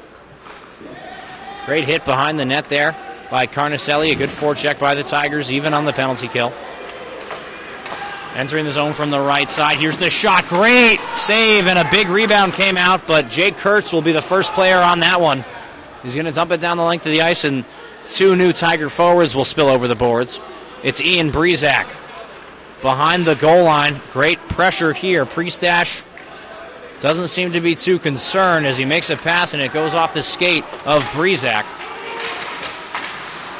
Great hit behind the net there by Carnicelli. A good forecheck by the Tigers, even on the penalty kill. Entering the zone from the right side. Here's the shot. Great save, and a big rebound came out, but Jake Kurtz will be the first player on that one. He's going to dump it down the length of the ice, and two new Tiger forwards will spill over the boards. It's Ian Breezak behind the goal line. Great pressure here. Priestash doesn't seem to be too concerned as he makes a pass, and it goes off the skate of Breezak.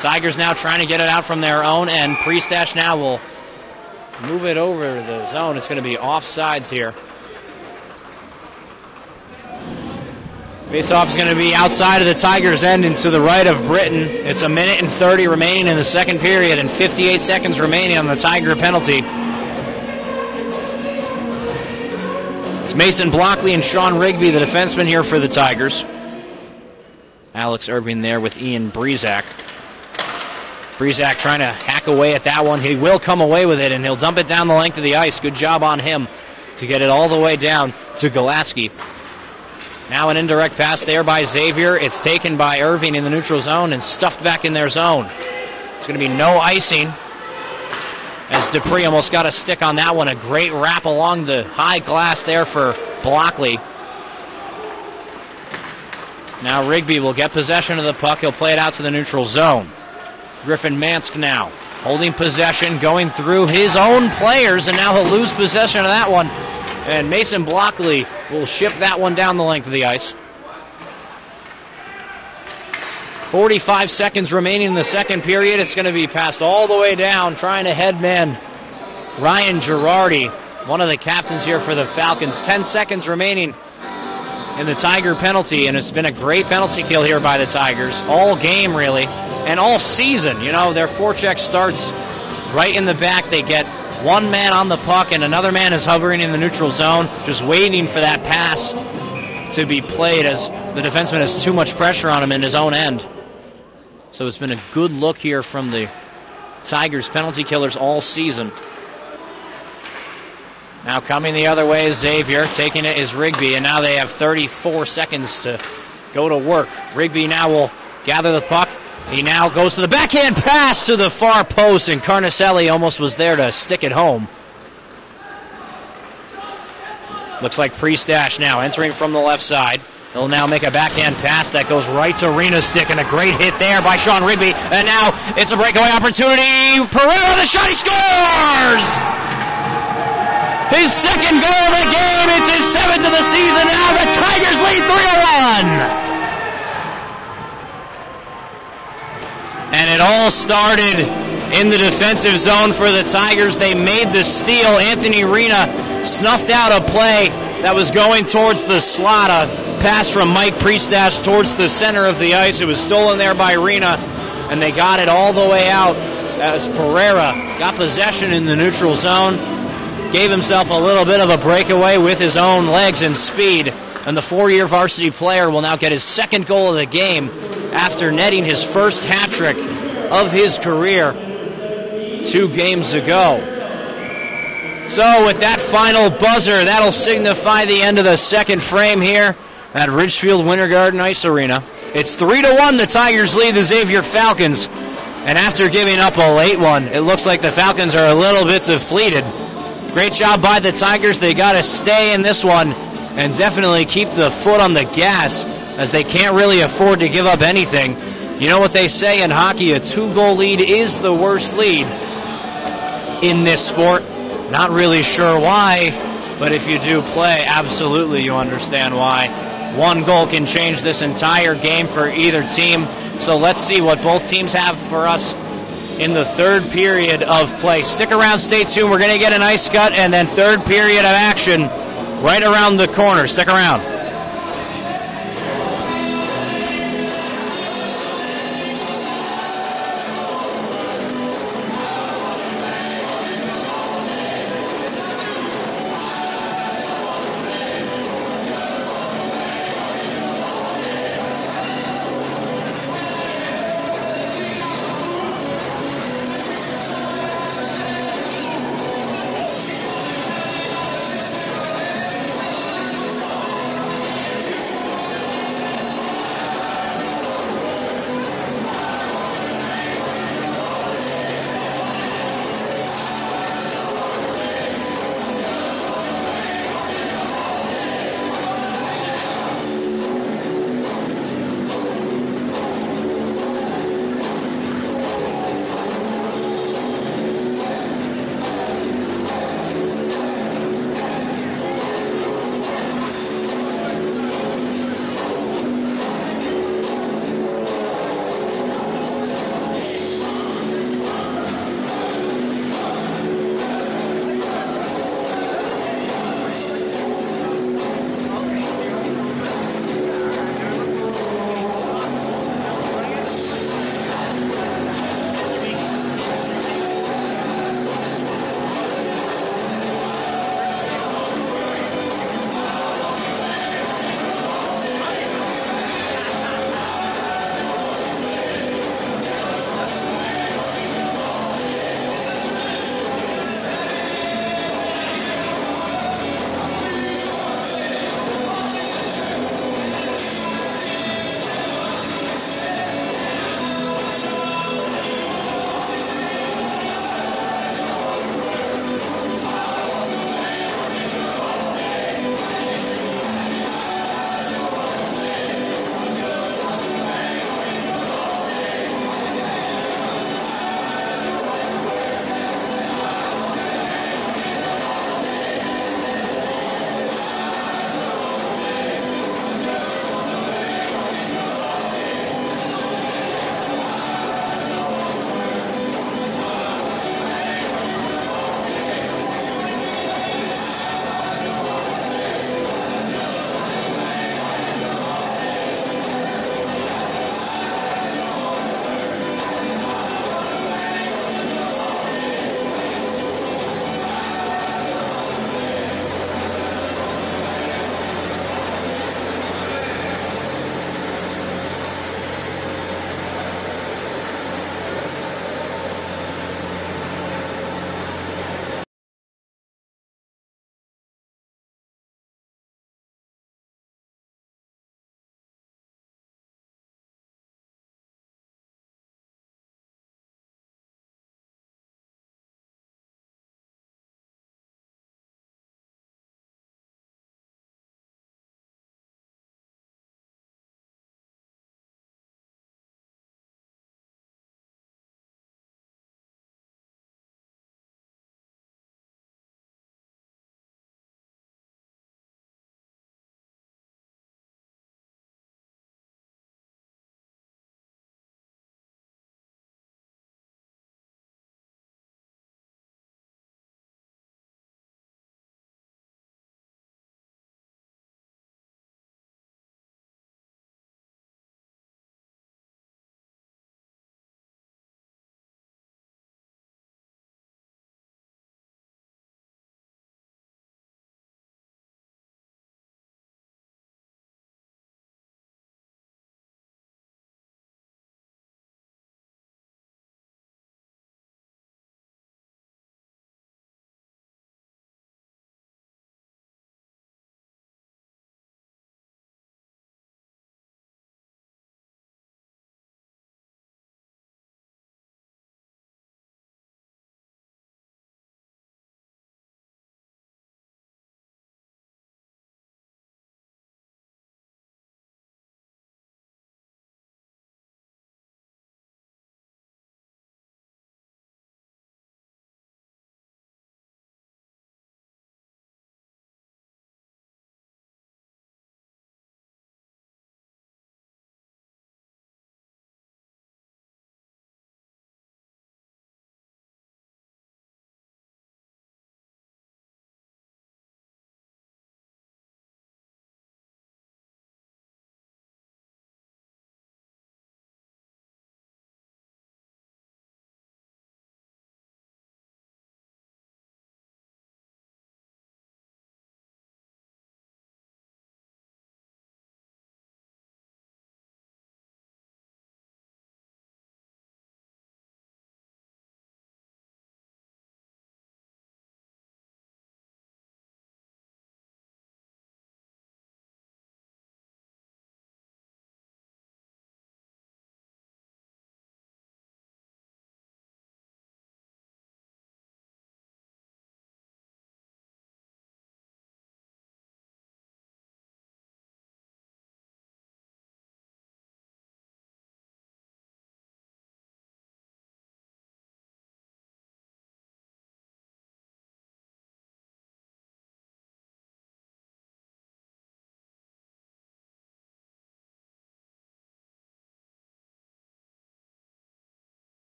Tigers now trying to get it out from their own end. Priestash now will move it over the zone. It's going to be offsides here. Faceoff is going to be outside of the Tigers' end and to the right of Britton. It's 1 minute and 30 remaining in the second period and 58 seconds remaining on the Tiger penalty. It's Mason Blockley and Sean Rigby, the defenseman here for the Tigers. Alex Irving there with Ian Breezak. Breezak trying to hack away at that one. He will come away with it, and he'll dump it down the length of the ice. Good job on him to get it all the way down to Galaski. Now an indirect pass there by Xavier. It's taken by Irving in the neutral zone and stuffed back in their zone. It's going to be no icing as Dupree almost got a stick on that one. A great wrap along the high glass there for Blockley. Now Rigby will get possession of the puck. He'll play it out to the neutral zone. Griffin Mansk now holding possession, going through his own players, and now he'll lose possession of that one. And Mason Blockley will ship that one down the length of the ice. 45 seconds remaining in the second period. It's going to be passed all the way down, trying to head man Ryan Girardi, one of the captains here for the Falcons. 10 seconds remaining in the Tiger penalty, and it's been a great penalty kill here by the Tigers all game, really, and all season. You know, their forecheck starts right in the back. They get one man on the puck, and another man is hovering in the neutral zone, just waiting for that pass to be played as the defenseman has too much pressure on him in his own end. So it's been a good look here from the Tigers penalty killers all season. Now coming the other way is Xavier. Taking it is Rigby, and now they have 34 seconds to go to work. Rigby now will gather the puck. He now goes to the backhand pass to the far post, and Carnicelli almost was there to stick it home. Looks like Priestash now entering from the left side. He'll now make a backhand pass that goes right to Rena's stick, and a great hit there by Sean Rigby. And now it's a breakaway opportunity. Pereira, the shot, he scores! His second goal of the game. It's his 7th of the season. Now the Tigers lead 3-1. And it all started in the defensive zone for the Tigers. They made the steal. Anthony Rena snuffed out a play that was going towards the slot. A pass from Mike Priestash towards the center of the ice. It was stolen there by Rena, and they got it all the way out as Pereira got possession in the neutral zone. Gave himself a little bit of a breakaway with his own legs and speed, and the 4-year varsity player will now get his second goal of the game after netting his first hat trick of his career 2 games ago. So with that final buzzer, that'll signify the end of the second frame here at Ridgefield Winter Garden Ice Arena. It's 3-1, the Tigers lead the Xavier Falcons, and after giving up a late one, it looks like the Falcons are a little bit depleted. Great job by the Tigers. They got to stay in this one and definitely keep the foot on the gas, as they can't really afford to give up anything. You know what they say in hockey, a 2-goal lead is the worst lead in this sport. Not really sure why, but if you do play, absolutely you understand why. 1 goal can change this entire game for either team. So let's see what both teams have for us in the third period of play. Stick around, stay tuned. We're going to get an ice cut, and then third period of action right around the corner. Stick around.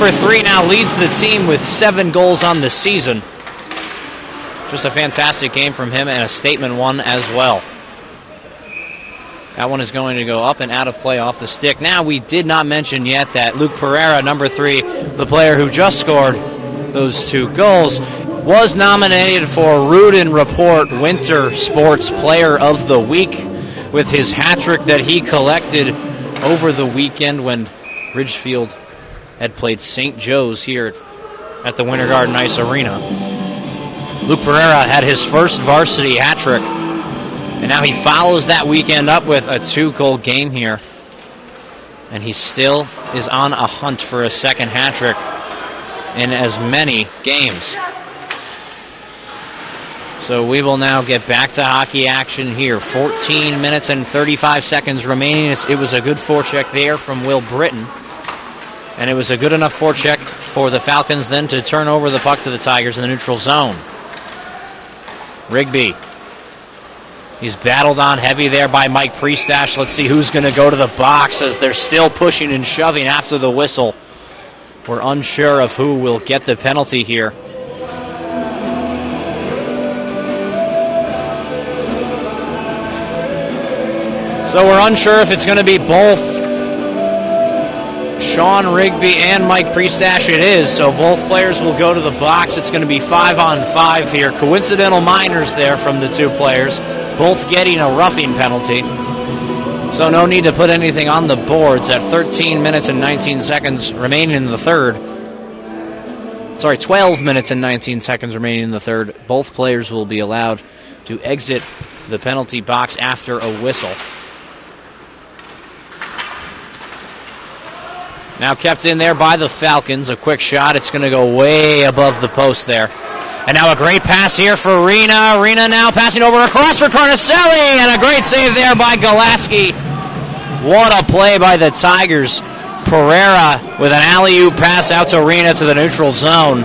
number 3 now leads the team with 7 goals on the season. Just a fantastic game from him and a statement one as well. That one is going to go up and out of play off the stick. Now, we did not mention yet that Luke Pereira, number 3, the player who just scored those 2 goals, was nominated for Rudin Report Winter Sports Player of the Week with his hat trick that he collected over the weekend when Ridgefield had played St. Joe's here at the Winter Garden Ice Arena. Luke Pereira had his first varsity hat trick, and now he follows that weekend up with a 2-goal game here. And he still is on a hunt for a second hat trick in as many games. So we will now get back to hockey action here. 14 minutes and 35 seconds remaining. It was a good forecheck there from Will Britton. And it was a good enough forecheck for the Falcons then to turn over the puck to the Tigers in the neutral zone. Rigby. He's battled on heavy there by Mike Priestash. Let's see who's going to go to the box as they're still pushing and shoving after the whistle. We're unsure of who will get the penalty here. So we're unsure if it's going to be both Sean Rigby and Mike Priestash. It is, so both players will go to the box. It's going to be 5-on-5 here. Coincidental minors there from the 2 players, both getting a roughing penalty. So no need to put anything on the boards at 13 minutes and 19 seconds remaining in the third. Sorry, 12 minutes and 19 seconds remaining in the third. Both players will be allowed to exit the penalty box after a whistle. Now kept in there by the Falcons. A quick shot. It's going to go way above the post there. And now a great pass here for Rena. Rena now passing over across for Carnicelli. And a great save there by Golaski. What a play by the Tigers. Pereira with an alley-oop pass out to Rena to the neutral zone.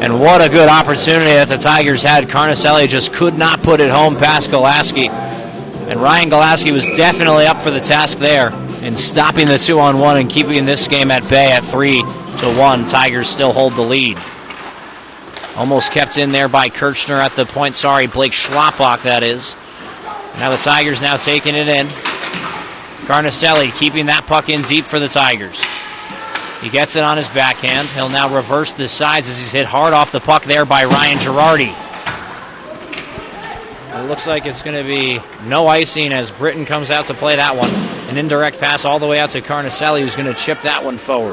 And what a good opportunity that the Tigers had. Carnicelli just could not put it home past Golaski. And Ryan Golaski was definitely up for the task there in stopping the 2-on-1 and keeping this game at bay at 3-1. Tigers still hold the lead. Almost kept in there by Kirchner at the point. Sorry, Blake Schlapbach, that is. Now the Tigers now taking it in. Carnicelli keeping that puck in deep for the Tigers. He gets it on his backhand. He'll now reverse the sides as he's hit hard off the puck there by Ryan Girardi. It looks like it's going to be no icing as Britton comes out to play that one. An indirect pass all the way out to Carnicelli, who's going to chip that one forward.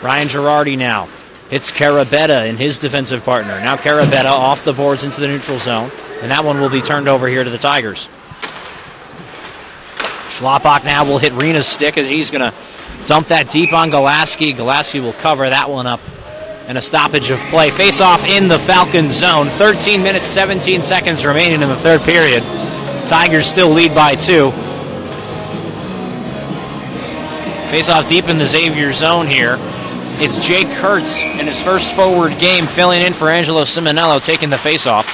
Ryan Girardi now. It's Carabetta and his defensive partner. Now Carabetta off the boards into the neutral zone, and that one will be turned over here to the Tigers. Schlapbach now will hit Rena's stick, and he's going to dump that deep on Golaski. Golaski will cover that one up. And a stoppage of play. Face-off in the Falcons zone. 13 minutes, 17 seconds remaining in the third period. Tigers still lead by 2. Face-off deep in the Xavier zone here. It's Jake Kurtz in his first forward game filling in for Angelo Simonello taking the face-off.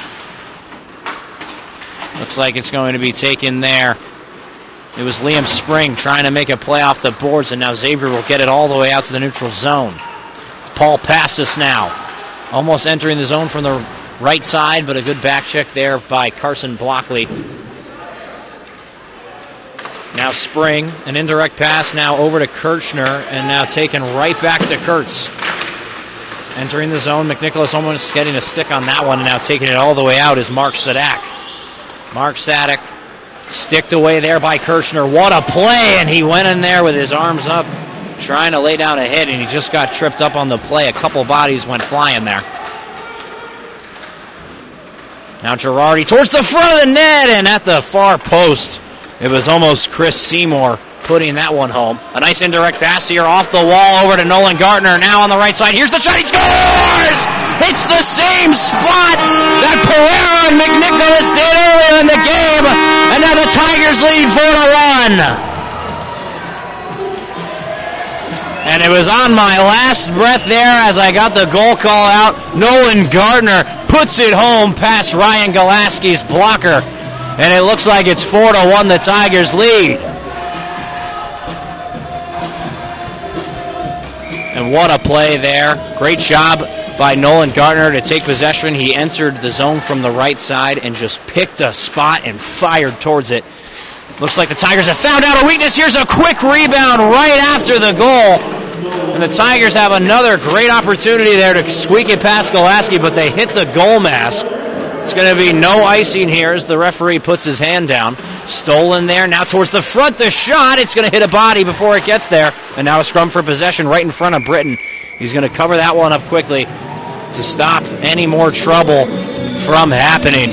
Looks like it's going to be taken there. It was Liam Spring trying to make a play off the boards, and now Xavier will get it all the way out to the neutral zone. Paul Pastis now, almost entering the zone from the right side, but a good back check there by Carson Blockley. Now Spring, an indirect pass now over to Kirchner, and now taken right back to Kurtz. Entering the zone, McNicholas almost getting a stick on that one, and now taking it all the way out is Mark Sadak. Mark Sadak sticked away there by Kirchner. What a play, and he went in there with his arms up, trying to lay down a hit, and he just got tripped up on the play. A couple bodies went flying there. Now Girardi towards the front of the net, and at the far post, it was almost Chris Seymour putting that one home. A nice indirect pass here off the wall over to Nolan Gardner. Now on the right side, here's the shot, he scores! It's the same spot that Pereira and McNicholas did earlier in the game, and now the Tigers lead 4-1. And it was on my last breath there as I got the goal call out. Nolan Gardner puts it home past Ryan Golaski's blocker. And it looks like it's 4-1, the Tigers lead. And what a play there. Great job by Nolan Gartner to take possession. He entered the zone from the right side and just picked a spot and fired towards it. Looks like the Tigers have found out a weakness. Here's a quick rebound right after the goal. And the Tigers have another great opportunity there to squeak it past Golaski, but they hit the goal mask. It's going to be no icing here as the referee puts his hand down. Stolen there, now towards the front, the shot. It's going to hit a body before it gets there. And now a scrum for possession right in front of Britton. He's going to cover that one up quickly to stop any more trouble from happening.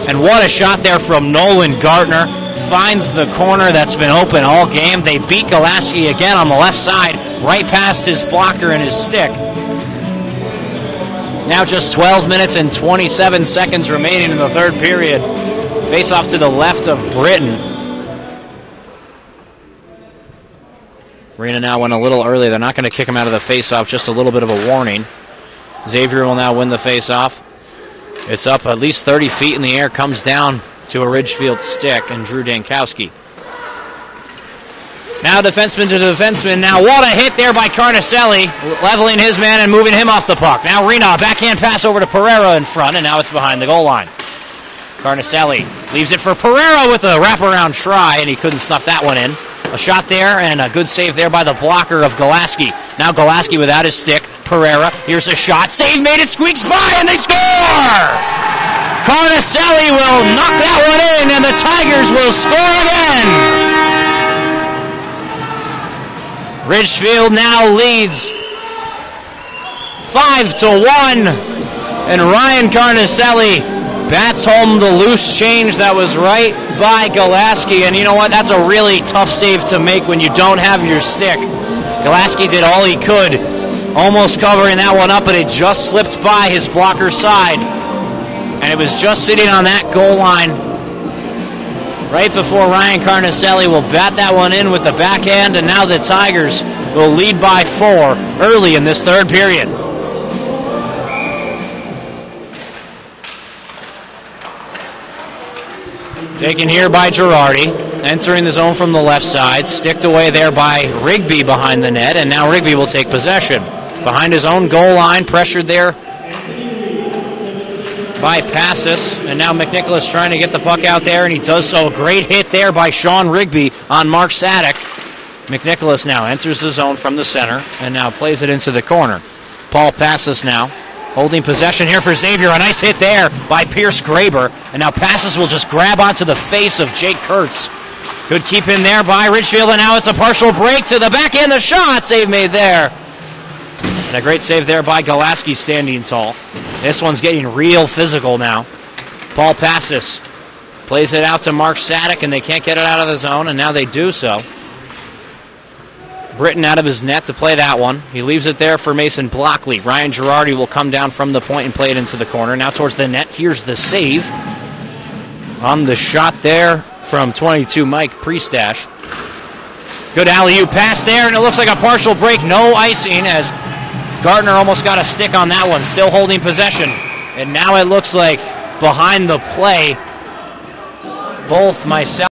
And what a shot there from Nolan Gartner. Finds the corner that's been open all game. They beat Golaski again on the left side, right past his blocker and his stick. Now just 12 minutes and 27 seconds remaining in the third period. Face off to the left of Britton. Arena now went a little early. They're not going to kick him out of the face-off, just a little bit of a warning. Xavier will now win the face-off. It's up at least 30 feet in the air, comes down to a Ridgefield stick, and Drew Dankowski. Now defenseman to defenseman. Now what a hit there by Carnicelli, leveling his man and moving him off the puck. Now Rena, backhand pass over to Pereira in front, and now it's behind the goal line. Carnicelli leaves it for Pereira with a wraparound try, and he couldn't snuff that one in. A shot there, and a good save there by the blocker of Golaski. Now Golaski without his stick. Pereira, here's a shot. Save made, it squeaks by, and they score! Carnicelli will knock that one in, and the Tigers will score again! Ridgefield now leads 5-1, and Ryan Carnicelli bats home the loose change that was right by Golaski. And you know what? That's a really tough save to make when you don't have your stick. Golaski did all he could, almost covering that one up, but it just slipped by his blocker's side. And it was just sitting on that goal line right before Ryan Carnicelli will bat that one in with the backhand, and now the Tigers will lead by 4 early in this third period. Taken here by Girardi, entering the zone from the left side, sticked away there by Rigby behind the net, and now Rigby will take possession. Behind his own goal line, pressured there by Passis, and now McNicholas trying to get the puck out there, and he does so. A great hit there by Sean Rigby on Mark Sadek. McNicholas now enters the zone from the center, and now plays it into the corner. Paul Passis now holding possession here for Xavier. A nice hit there by Pierce Graber, and now Passis will just grab onto the face of Jake Kurtz. Good keep in there by Ridgefield, and now it's a partial break to the backhand. The shot, save made there. And a great save there by Golaski standing tall. This one's getting real physical now. Paul Passis plays it out to Mark Sadek, and they can't get it out of the zone, and now they do so. Britton out of his net to play that one. He leaves it there for Mason Blockley. Ryan Girardi will come down from the point and play it into the corner. Now towards the net. Here's the save on the shot there from 22 Mike Priestash. Good alley-oop pass there, and it looks like a partial break. No icing as Gartner almost got a stick on that one. Still holding possession. And now it looks like behind the play, both myself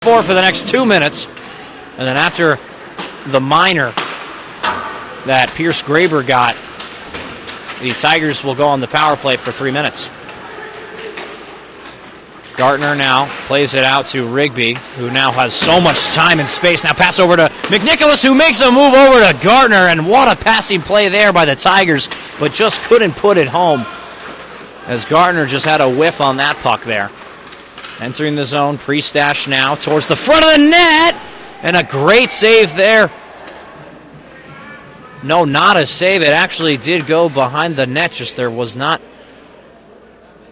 for the next 2 minutes. And then after the minor that Pierce Graber got, the Tigers will go on the power play for 3 minutes. Gartner now plays it out to Rigby, who now has so much time and space. Now pass over to McNicholas, who makes a move over to Gartner, and what a passing play there by the Tigers, but just couldn't put it home, as Gartner just had a whiff on that puck there. Entering the zone, Priestash now towards the front of the net, and a great save there. No, not a save. It actually did go behind the net, just there was not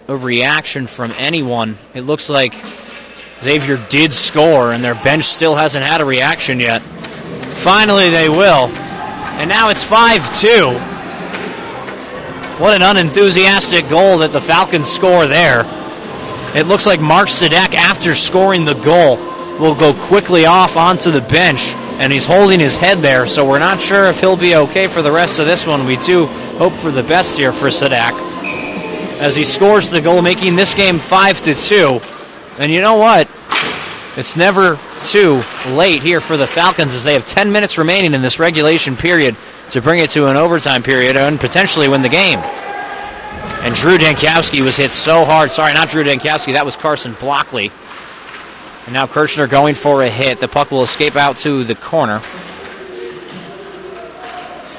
a reaction from anyone. It looks like Xavier did score, and their bench still hasn't had a reaction yet. Finally, they will. And now it's 5-2. What an unenthusiastic goal that the Falcons score there. It looks like Mark Sadak, after scoring the goal, will go quickly off onto the bench, and he's holding his head there, so we're not sure if he'll be okay for the rest of this one. We do hope for the best here for Sadak, as he scores the goal, making this game 5-2. And you know what? It's never too late here for the Falcons, as they have 10 minutes remaining in this regulation period to bring it to an overtime period and potentially win the game. And Drew Dankowski was hit so hard. Sorry, not Drew Dankowski. That was Carson Blockley. And now Kirchner going for a hit. The puck will escape out to the corner.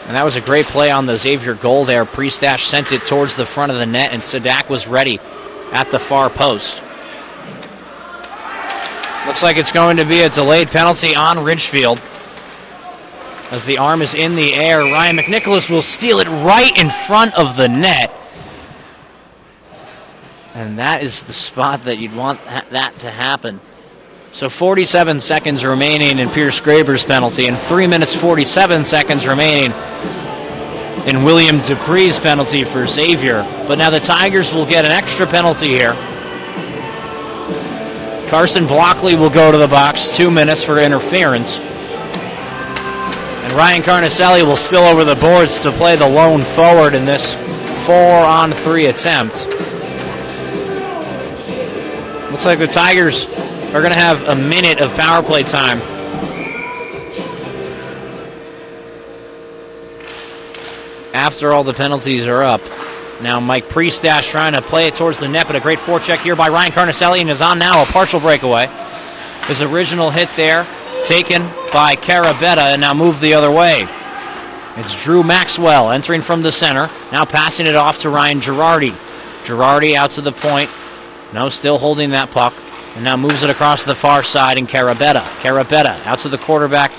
And that was a great play on the Xavier goal there. Priestash sent it towards the front of the net, and Sadak was ready at the far post. Looks like it's going to be a delayed penalty on Ridgefield, as the arm is in the air. Ryan McNicholas will steal it right in front of the net. And that is the spot that you'd want that to happen. So 47 seconds remaining in Pierce Graber's penalty, and 3 minutes 47 seconds remaining in William Dupree's penalty for Xavier. But now the Tigers will get an extra penalty here. Carson Blockley will go to the box, 2 minutes for interference. And Ryan Carnicelli will spill over the boards to play the lone forward in this 4-on-3 attempt. Looks like the Tigers are going to have a minute of power play time. After all the penalties are up. Now Mike Priestash trying to play it towards the net, but a great forecheck here by Ryan Carnicelli, and is on now a partial breakaway. His original hit there taken by Carabetta, and now moved the other way. It's Drew Maxwell entering from the center, now passing it off to Ryan Girardi. Girardi out to the point. No, still holding that puck. And now moves it across the far side in Carabetta. Carabetta out to the quarterback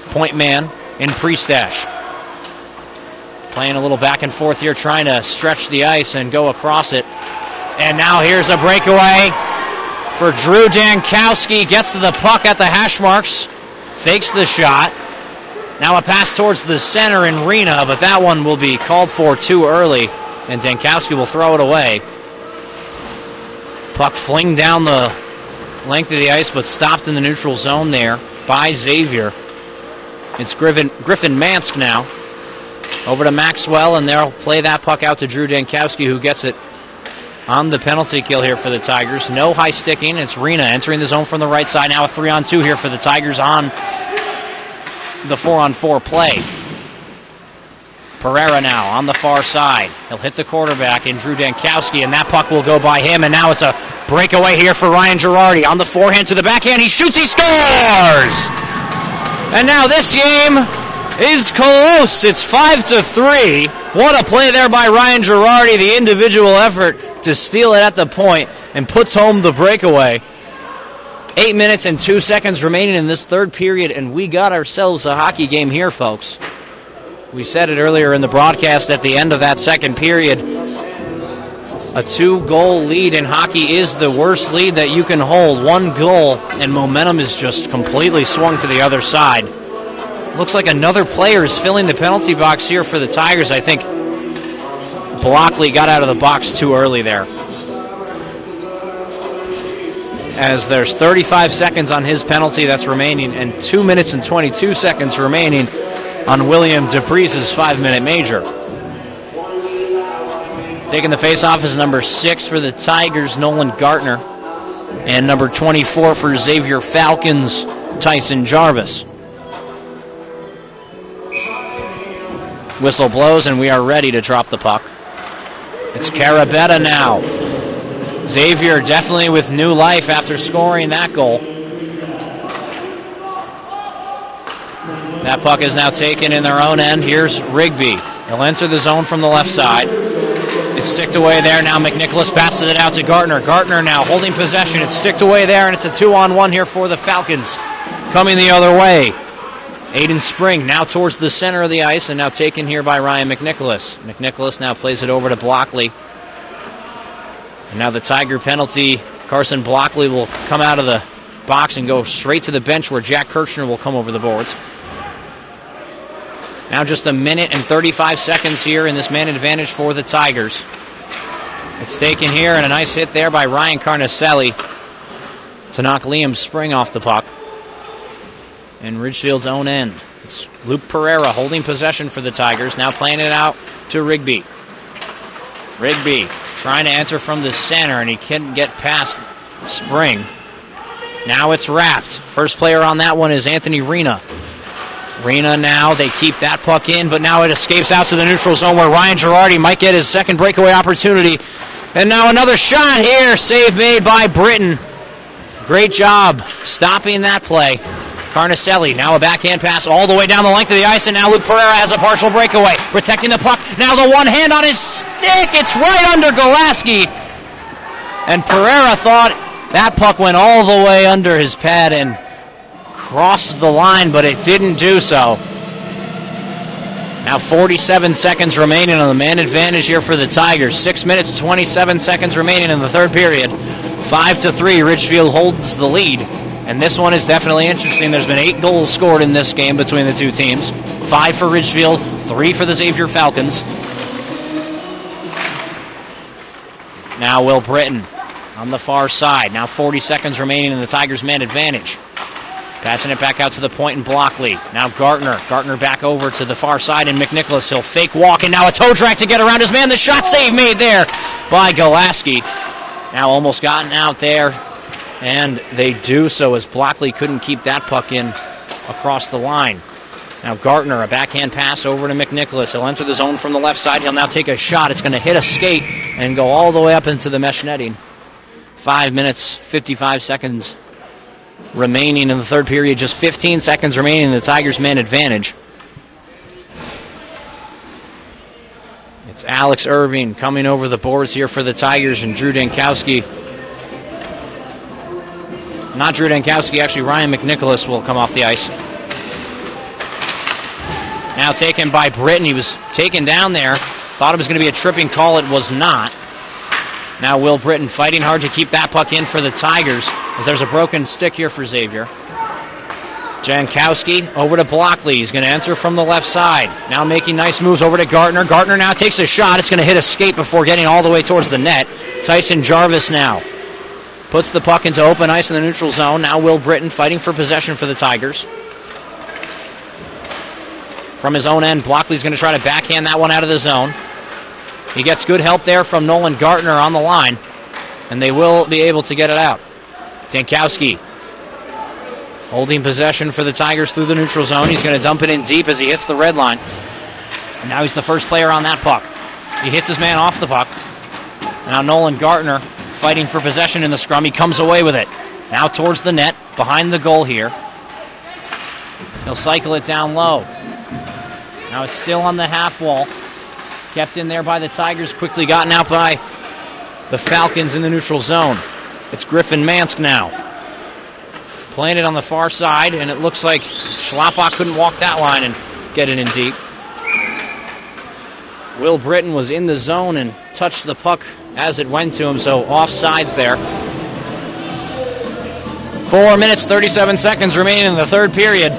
point man in Priestash. Playing a little back and forth here, trying to stretch the ice and go across it. And now here's a breakaway for Drew Dankowski. Gets to the puck at the hash marks. Fakes the shot. Now a pass towards the center in Rena, but that one will be called for too early, and Dankowski will throw it away. Puck flinged down the length of the ice, but stopped in the neutral zone there by Xavier. It's Griffin Mansk now. Over to Maxwell, and they'll play that puck out to Drew Dankowski, who gets it on the penalty kill here for the Tigers. No high sticking. It's Rena entering the zone from the right side. Now a 3-on-2 here for the Tigers on the 4-on-4 play. Pereira now on the far side. He'll hit the quarterback in Drew Dankowski, and that puck will go by him. And now it's a breakaway here for Ryan Girardi. On the forehand to the backhand. He shoots, he scores! And now this game is close. It's 5-3. What a play there by Ryan Girardi. The individual effort to steal it at the point and puts home the breakaway. 8 minutes and 2 seconds remaining in this third period, and we got ourselves a hockey game here, folks. We said it earlier in the broadcast at the end of that second period. A 2-goal lead in hockey is the worst lead that you can hold. 1 goal, and momentum is just completely swung to the other side. Looks like another player is filling the penalty box here for the Tigers. I think Blockley got out of the box too early there, as there's 35 seconds on his penalty that's remaining, and 2 minutes and 22 seconds remaining on William Dupree's 5-minute major. Taking the face-off is number 6 for the Tigers, Nolan Gartner. And number 24 for Xavier Falcons, Tyson Jarvis. Whistle blows, and we are ready to drop the puck. It's Carabetta now. Xavier definitely with new life after scoring that goal. That puck is now taken in their own end. Here's Rigby. He'll enter the zone from the left side. It's sticked away there. Now McNicholas passes it out to Gartner. Gartner now holding possession. It's sticked away there, and it's a 2-on-1 here for the Falcons. Coming the other way. Aiden Spring now towards the center of the ice, and now taken here by Ryan McNicholas. McNicholas now plays it over to Blockley. And now the Tiger penalty. Carson Blockley will come out of the box and go straight to the bench where Jack Kirchner will come over the boards. Now just a minute and 35 seconds here in this man advantage for the Tigers. It's taken here, and a nice hit there by Ryan Carnicelli to knock Liam Spring off the puck. In Ridgefield's own end. It's Luke Pereira holding possession for the Tigers, now playing it out to Rigby. Rigby trying to enter from the center, and he couldn't get past Spring. Now it's wrapped. First player on that one is Anthony Rena. Rena now, they keep that puck in, but now it escapes out to the neutral zone where Ryan Girardi might get his second breakaway opportunity. And now another shot here, save made by Britton. Great job stopping that play. Carnicelli, now a backhand pass all the way down the length of the ice, and now Luke Pereira has a partial breakaway. Protecting the puck, now the one hand on his stick, it's right under Golaski. And Pereira thought that puck went all the way under his pad and crossed the line, but it didn't do so. Now 47 seconds remaining on the man advantage here for the Tigers. 6 minutes, 27 seconds remaining in the third period. 5-3, Ridgefield holds the lead. And this one is definitely interesting. There's been 8 goals scored in this game between the two teams. 5 for Ridgefield, 3 for the Xavier Falcons. Now Will Britton on the far side. Now 40 seconds remaining in the Tigers' man advantage. Passing it back out to the point in Blockley. Now Gartner. Gartner back over to the far side, and McNicholas. He'll fake walk, and now a toe drag to get around his man. The shot save made there by Golaski. Now almost gotten out there, and they do so as Blockley couldn't keep that puck in across the line. Now Gartner, a backhand pass over to McNicholas. He'll enter the zone from the left side. He'll now take a shot. It's going to hit a skate and go all the way up into the mesh netting. 5 minutes, 55 seconds remaining in the third period. Just 15 seconds remaining in the Tigers' man advantage. It's Alex Irving coming over the boards here for the Tigers, and Drew Dankowski. Not Drew Dankowski, actually Ryan McNicholas will come off the ice. Now taken by Britton. He was taken down there. Thought it was going to be a tripping call. It was not. Now Will Britton fighting hard to keep that puck in for the Tigers, as there's a broken stick here for Xavier. Jankowski over to Blockley. He's going to enter from the left side. Now making nice moves over to Gartner. Gartner now takes a shot. It's going to hit a skate before getting all the way towards the net. Tyson Jarvis now puts the puck into open ice in the neutral zone. Now Will Britton fighting for possession for the Tigers. From his own end, Blockley's going to try to backhand that one out of the zone. He gets good help there from Nolan Gartner on the line, and they will be able to get it out. Dankowski holding possession for the Tigers through the neutral zone. He's going to dump it in deep as he hits the red line. And now he's the first player on that puck. He hits his man off the puck. Now Nolan Gartner fighting for possession in the scrum. He comes away with it. Now towards the net, behind the goal here. He'll cycle it down low. Now it's still on the half wall. Kept in there by the Tigers, quickly gotten out by the Falcons in the neutral zone. It's Griffin Mansk now. Playing it on the far side, and it looks like Schlappak couldn't walk that line and get it in deep. Will Britton was in the zone and touched the puck as it went to him, so offsides there. 4 minutes, 37 seconds remaining in the third period.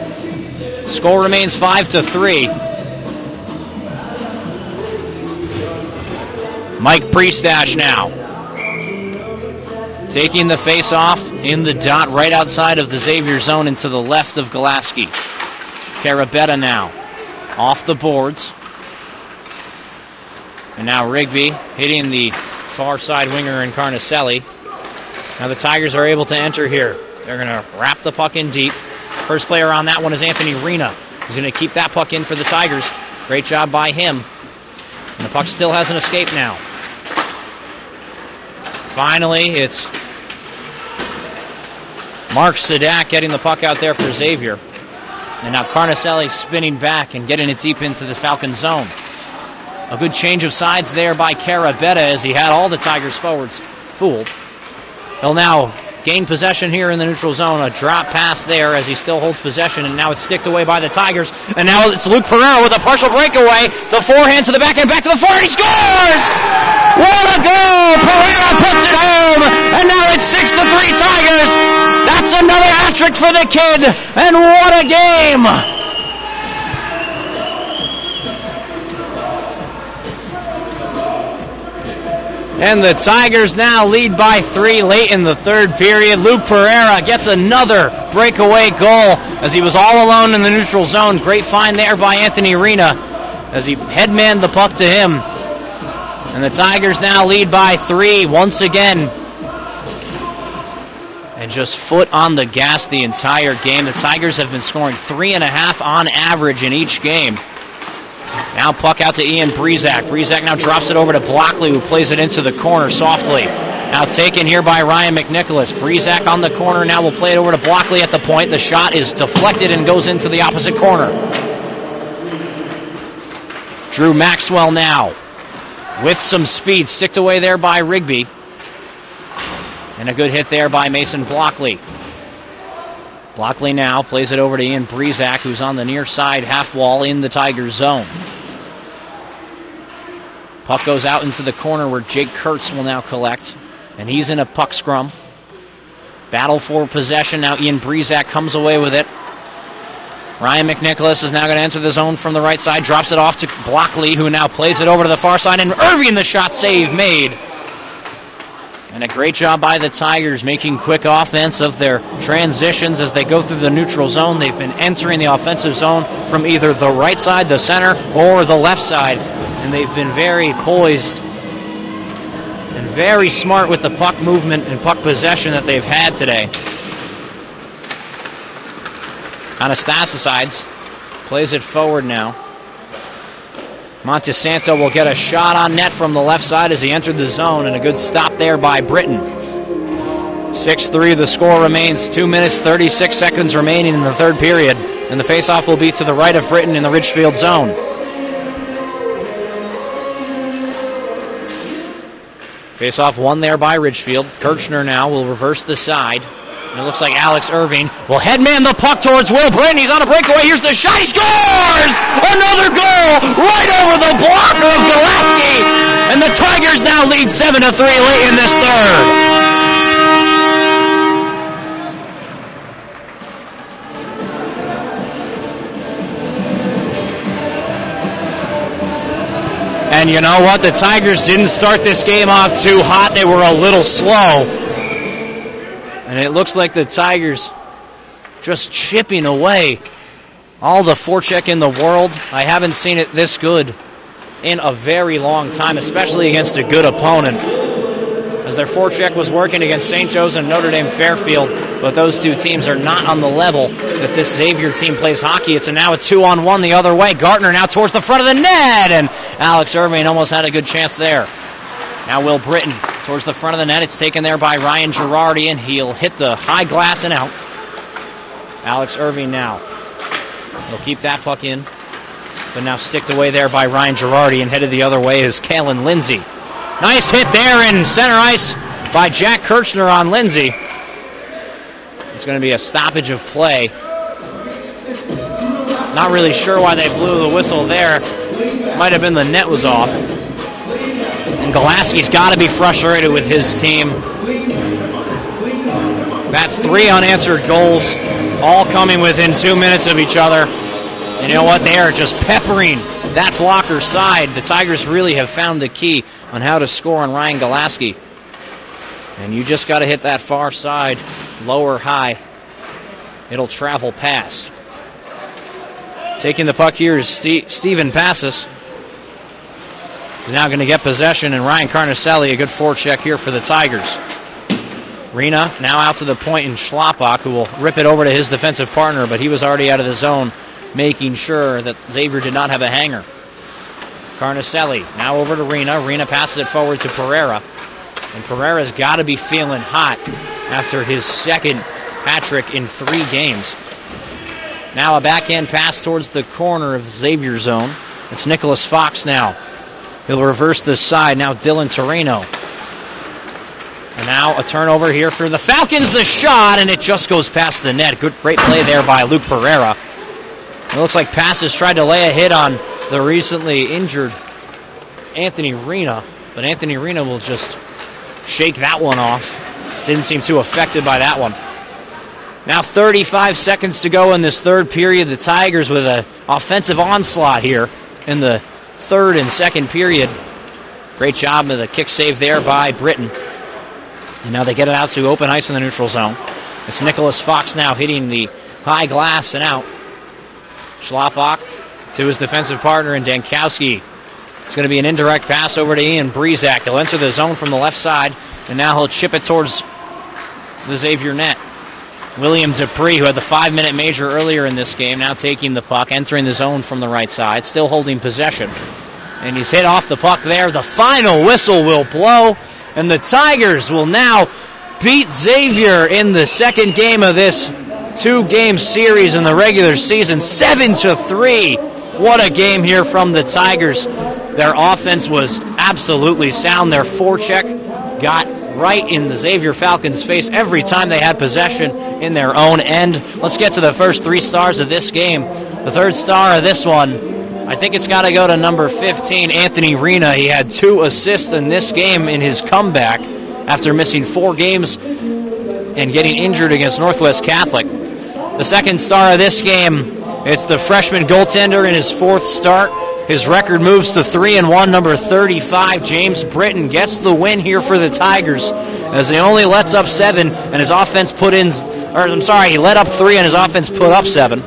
Score remains 5-3. Mike Priestash now taking the face-off in the dot right outside of the Xavier zone and to the left of Golaski. Carabetta now off the boards. And now Rigby hitting the far side winger in Carnicelli. Now the Tigers are able to enter here. They're going to wrap the puck in deep. First player on that one is Anthony Rena. He's going to keep that puck in for the Tigers. Great job by him. And the puck still hasn't escaped now. Finally, it's Mark Sadak getting the puck out there for Xavier. And now Carnicelli spinning back and getting it deep into the Falcon zone. A good change of sides there by Carabetta as he had all the Tigers forwards fooled. He'll now gain possession here in the neutral zone. A drop pass there as he still holds possession, and now it's sticked away by the Tigers. And now it's Luke Pereira with a partial breakaway. The forehand to the backhand, back to the forehand. He scores! What a goal! Pereira puts it home, and now it's 6-3 Tigers. That's another hat trick for the kid, and what a game! And the Tigers now lead by 3 late in the third period. Luke Pereira gets another breakaway goal as he was all alone in the neutral zone. Great find there by Anthony Rena as he headmanned the puck to him. And the Tigers now lead by 3 once again. And just foot on the gas the entire game. The Tigers have been scoring 3.5 on average in each game. Now puck out to Ian Breezak. Breezak now drops it over to Blockley, who plays it into the corner softly. Now taken here by Ryan McNicholas. Breezak on the corner now will play it over to Blockley at the point. The shot is deflected and goes into the opposite corner. Drew Maxwell now with some speed. Sticked away there by Rigby. And a good hit there by Mason Blockley. Blockley now plays it over to Ian Breezak, who's on the near side half wall in the Tigers zone. Puck goes out into the corner where Jake Kurtz will now collect, and he's in a puck scrum. Battle for possession. Now Ian Breezak comes away with it. Ryan McNicholas is now going to enter the zone from the right side, drops it off to Blockley, who now plays it over to the far side, and Irving, the shot save made. And a great job by the Tigers making quick offense of their transitions as they go through the neutral zone. They've been entering the offensive zone from either the right side, the center, or the left side. And they've been very poised and very smart with the puck movement and puck possession that they've had today. Anastasiades plays it forward now. Montesanto will get a shot on net from the left side as he entered the zone, and a good stop there by Britton. 6-3 the score remains. 2 minutes, 36 seconds remaining in the third period, and the faceoff will be to the right of Britton in the Ridgefield zone. Faceoff won there by Ridgefield. Kirchner now will reverse the side. And it looks like Alex Irving will headman the puck towards Will Britton. He's on a breakaway. Here's the shot. He scores! Another goal right over the blocker of Golaski. And the Tigers now lead 7-3 late in this third. And you know what? The Tigers didn't start this game off too hot. They were a little slow. And it looks like the Tigers just chipping away all the forecheck in the world. I haven't seen it this good in a very long time, especially against a good opponent. As their forecheck was working against St. Joe's and Notre Dame Fairfield, but those two teams are not on the level that this Xavier team plays hockey. It's now a 2-on-1 the other way. Gartner now towards the front of the net, and Alex Irving almost had a good chance there. Now Will Britton towards the front of the net. It's taken there by Ryan Girardi, and he'll hit the high glass and out. Alex Irving now. He'll keep that puck in, but now sticked away there by Ryan Girardi, and headed the other way is Kalen Lindsay. Nice hit there in center ice by Jack Kirchner on Lindsay. It's going to be a stoppage of play. Not really sure why they blew the whistle there. Might have been the net was off. And Golaski's got to be frustrated with his team. That's 3 unanswered goals, all coming within 2 minutes of each other. And you know what? They are just peppering that blocker side. The Tigers really have found the key on how to score on Ryan Golaski. And you just got to hit that far side, low or high. It'll travel past. Taking the puck here is Steven Passis. He's now going to get possession, and Ryan Carnicelli, a good forecheck here for the Tigers. Rena now out to the point in Schlappak, who will rip it over to his defensive partner, but he was already out of the zone, making sure that Xavier did not have a hanger. Carnicelli now over to Rena. Rena passes it forward to Pereira. And Pereira's got to be feeling hot after his second hat trick in 3 games. Now a backhand pass towards the corner of the Xavier zone. It's Nicholas Fox now. He'll reverse this side. Now Dylan Torino. And now a turnover here for the Falcons. The shot, and it just goes past the net. Great play there by Luke Pereira. It looks like Passes tried to lay a hit on the recently injured Anthony Rena, but Anthony Rena will just shake that one off. Didn't seem too affected by that one. Now 35 seconds to go in this third period. The Tigers with an offensive onslaught here in the third and second period. Great job of the kick save there by Britton. And now they get it out to open ice in the neutral zone. It's Nicholas Fox now hitting the high glass and out. Schlappak to his defensive partner in Dankowski. It's going to be an indirect pass over to Ian Breezak. He'll enter the zone from the left side, and now he'll chip it towards the Xavier net. William Dupree, who had the 5-minute major earlier in this game, now taking the puck, entering the zone from the right side, still holding possession. And he's hit off the puck there. The final whistle will blow, and the Tigers will now beat Xavier in the second game of this 2-game series in the regular season, 7-3. What a game here from the Tigers. Their offense was absolutely sound. Their forecheck got right in the Xavier Falcons' face every time they had possession in their own end. Let's get to the first 3 stars of this game. The third star of this one, I think it's got to go to number 15, Anthony Rena. He had 2 assists in this game in his comeback after missing 4 games and getting injured against Northwest Catholic. The second star of this game, it's the freshman goaltender in his 4th start. His record moves to 3-1, number 35. James Britton gets the win here for the Tigers as he only lets up 7 and his offense he let up 3 and his offense put up 7.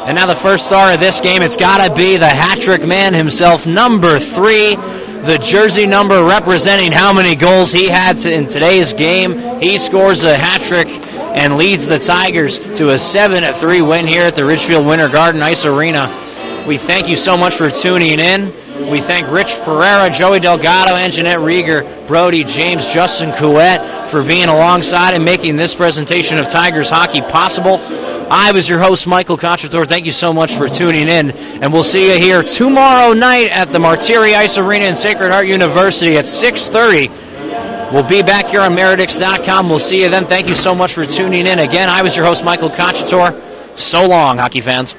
And now the first star of this game, it's got to be the hat-trick man himself, number 3, the jersey number representing how many goals he had in today's game. He scores a hat-trick and leads the Tigers to a 7-3 win here at the Ridgefield Winter Garden Ice Arena. We thank you so much for tuning in. We thank Rich Pereira, Joey Delgado, and Jeanette Rieger, Brody James, Justin Couette for being alongside and making this presentation of Tigers hockey possible. I was your host, Michael Contrator. Thank you so much for tuning in, and we'll see you here tomorrow night at the Martiri Ice Arena in Sacred Heart University at 6:30. We'll be back here on Meridix.com. We'll see you then. Thank you so much for tuning in. Again, I was your host, Michael Contrator. So long, hockey fans.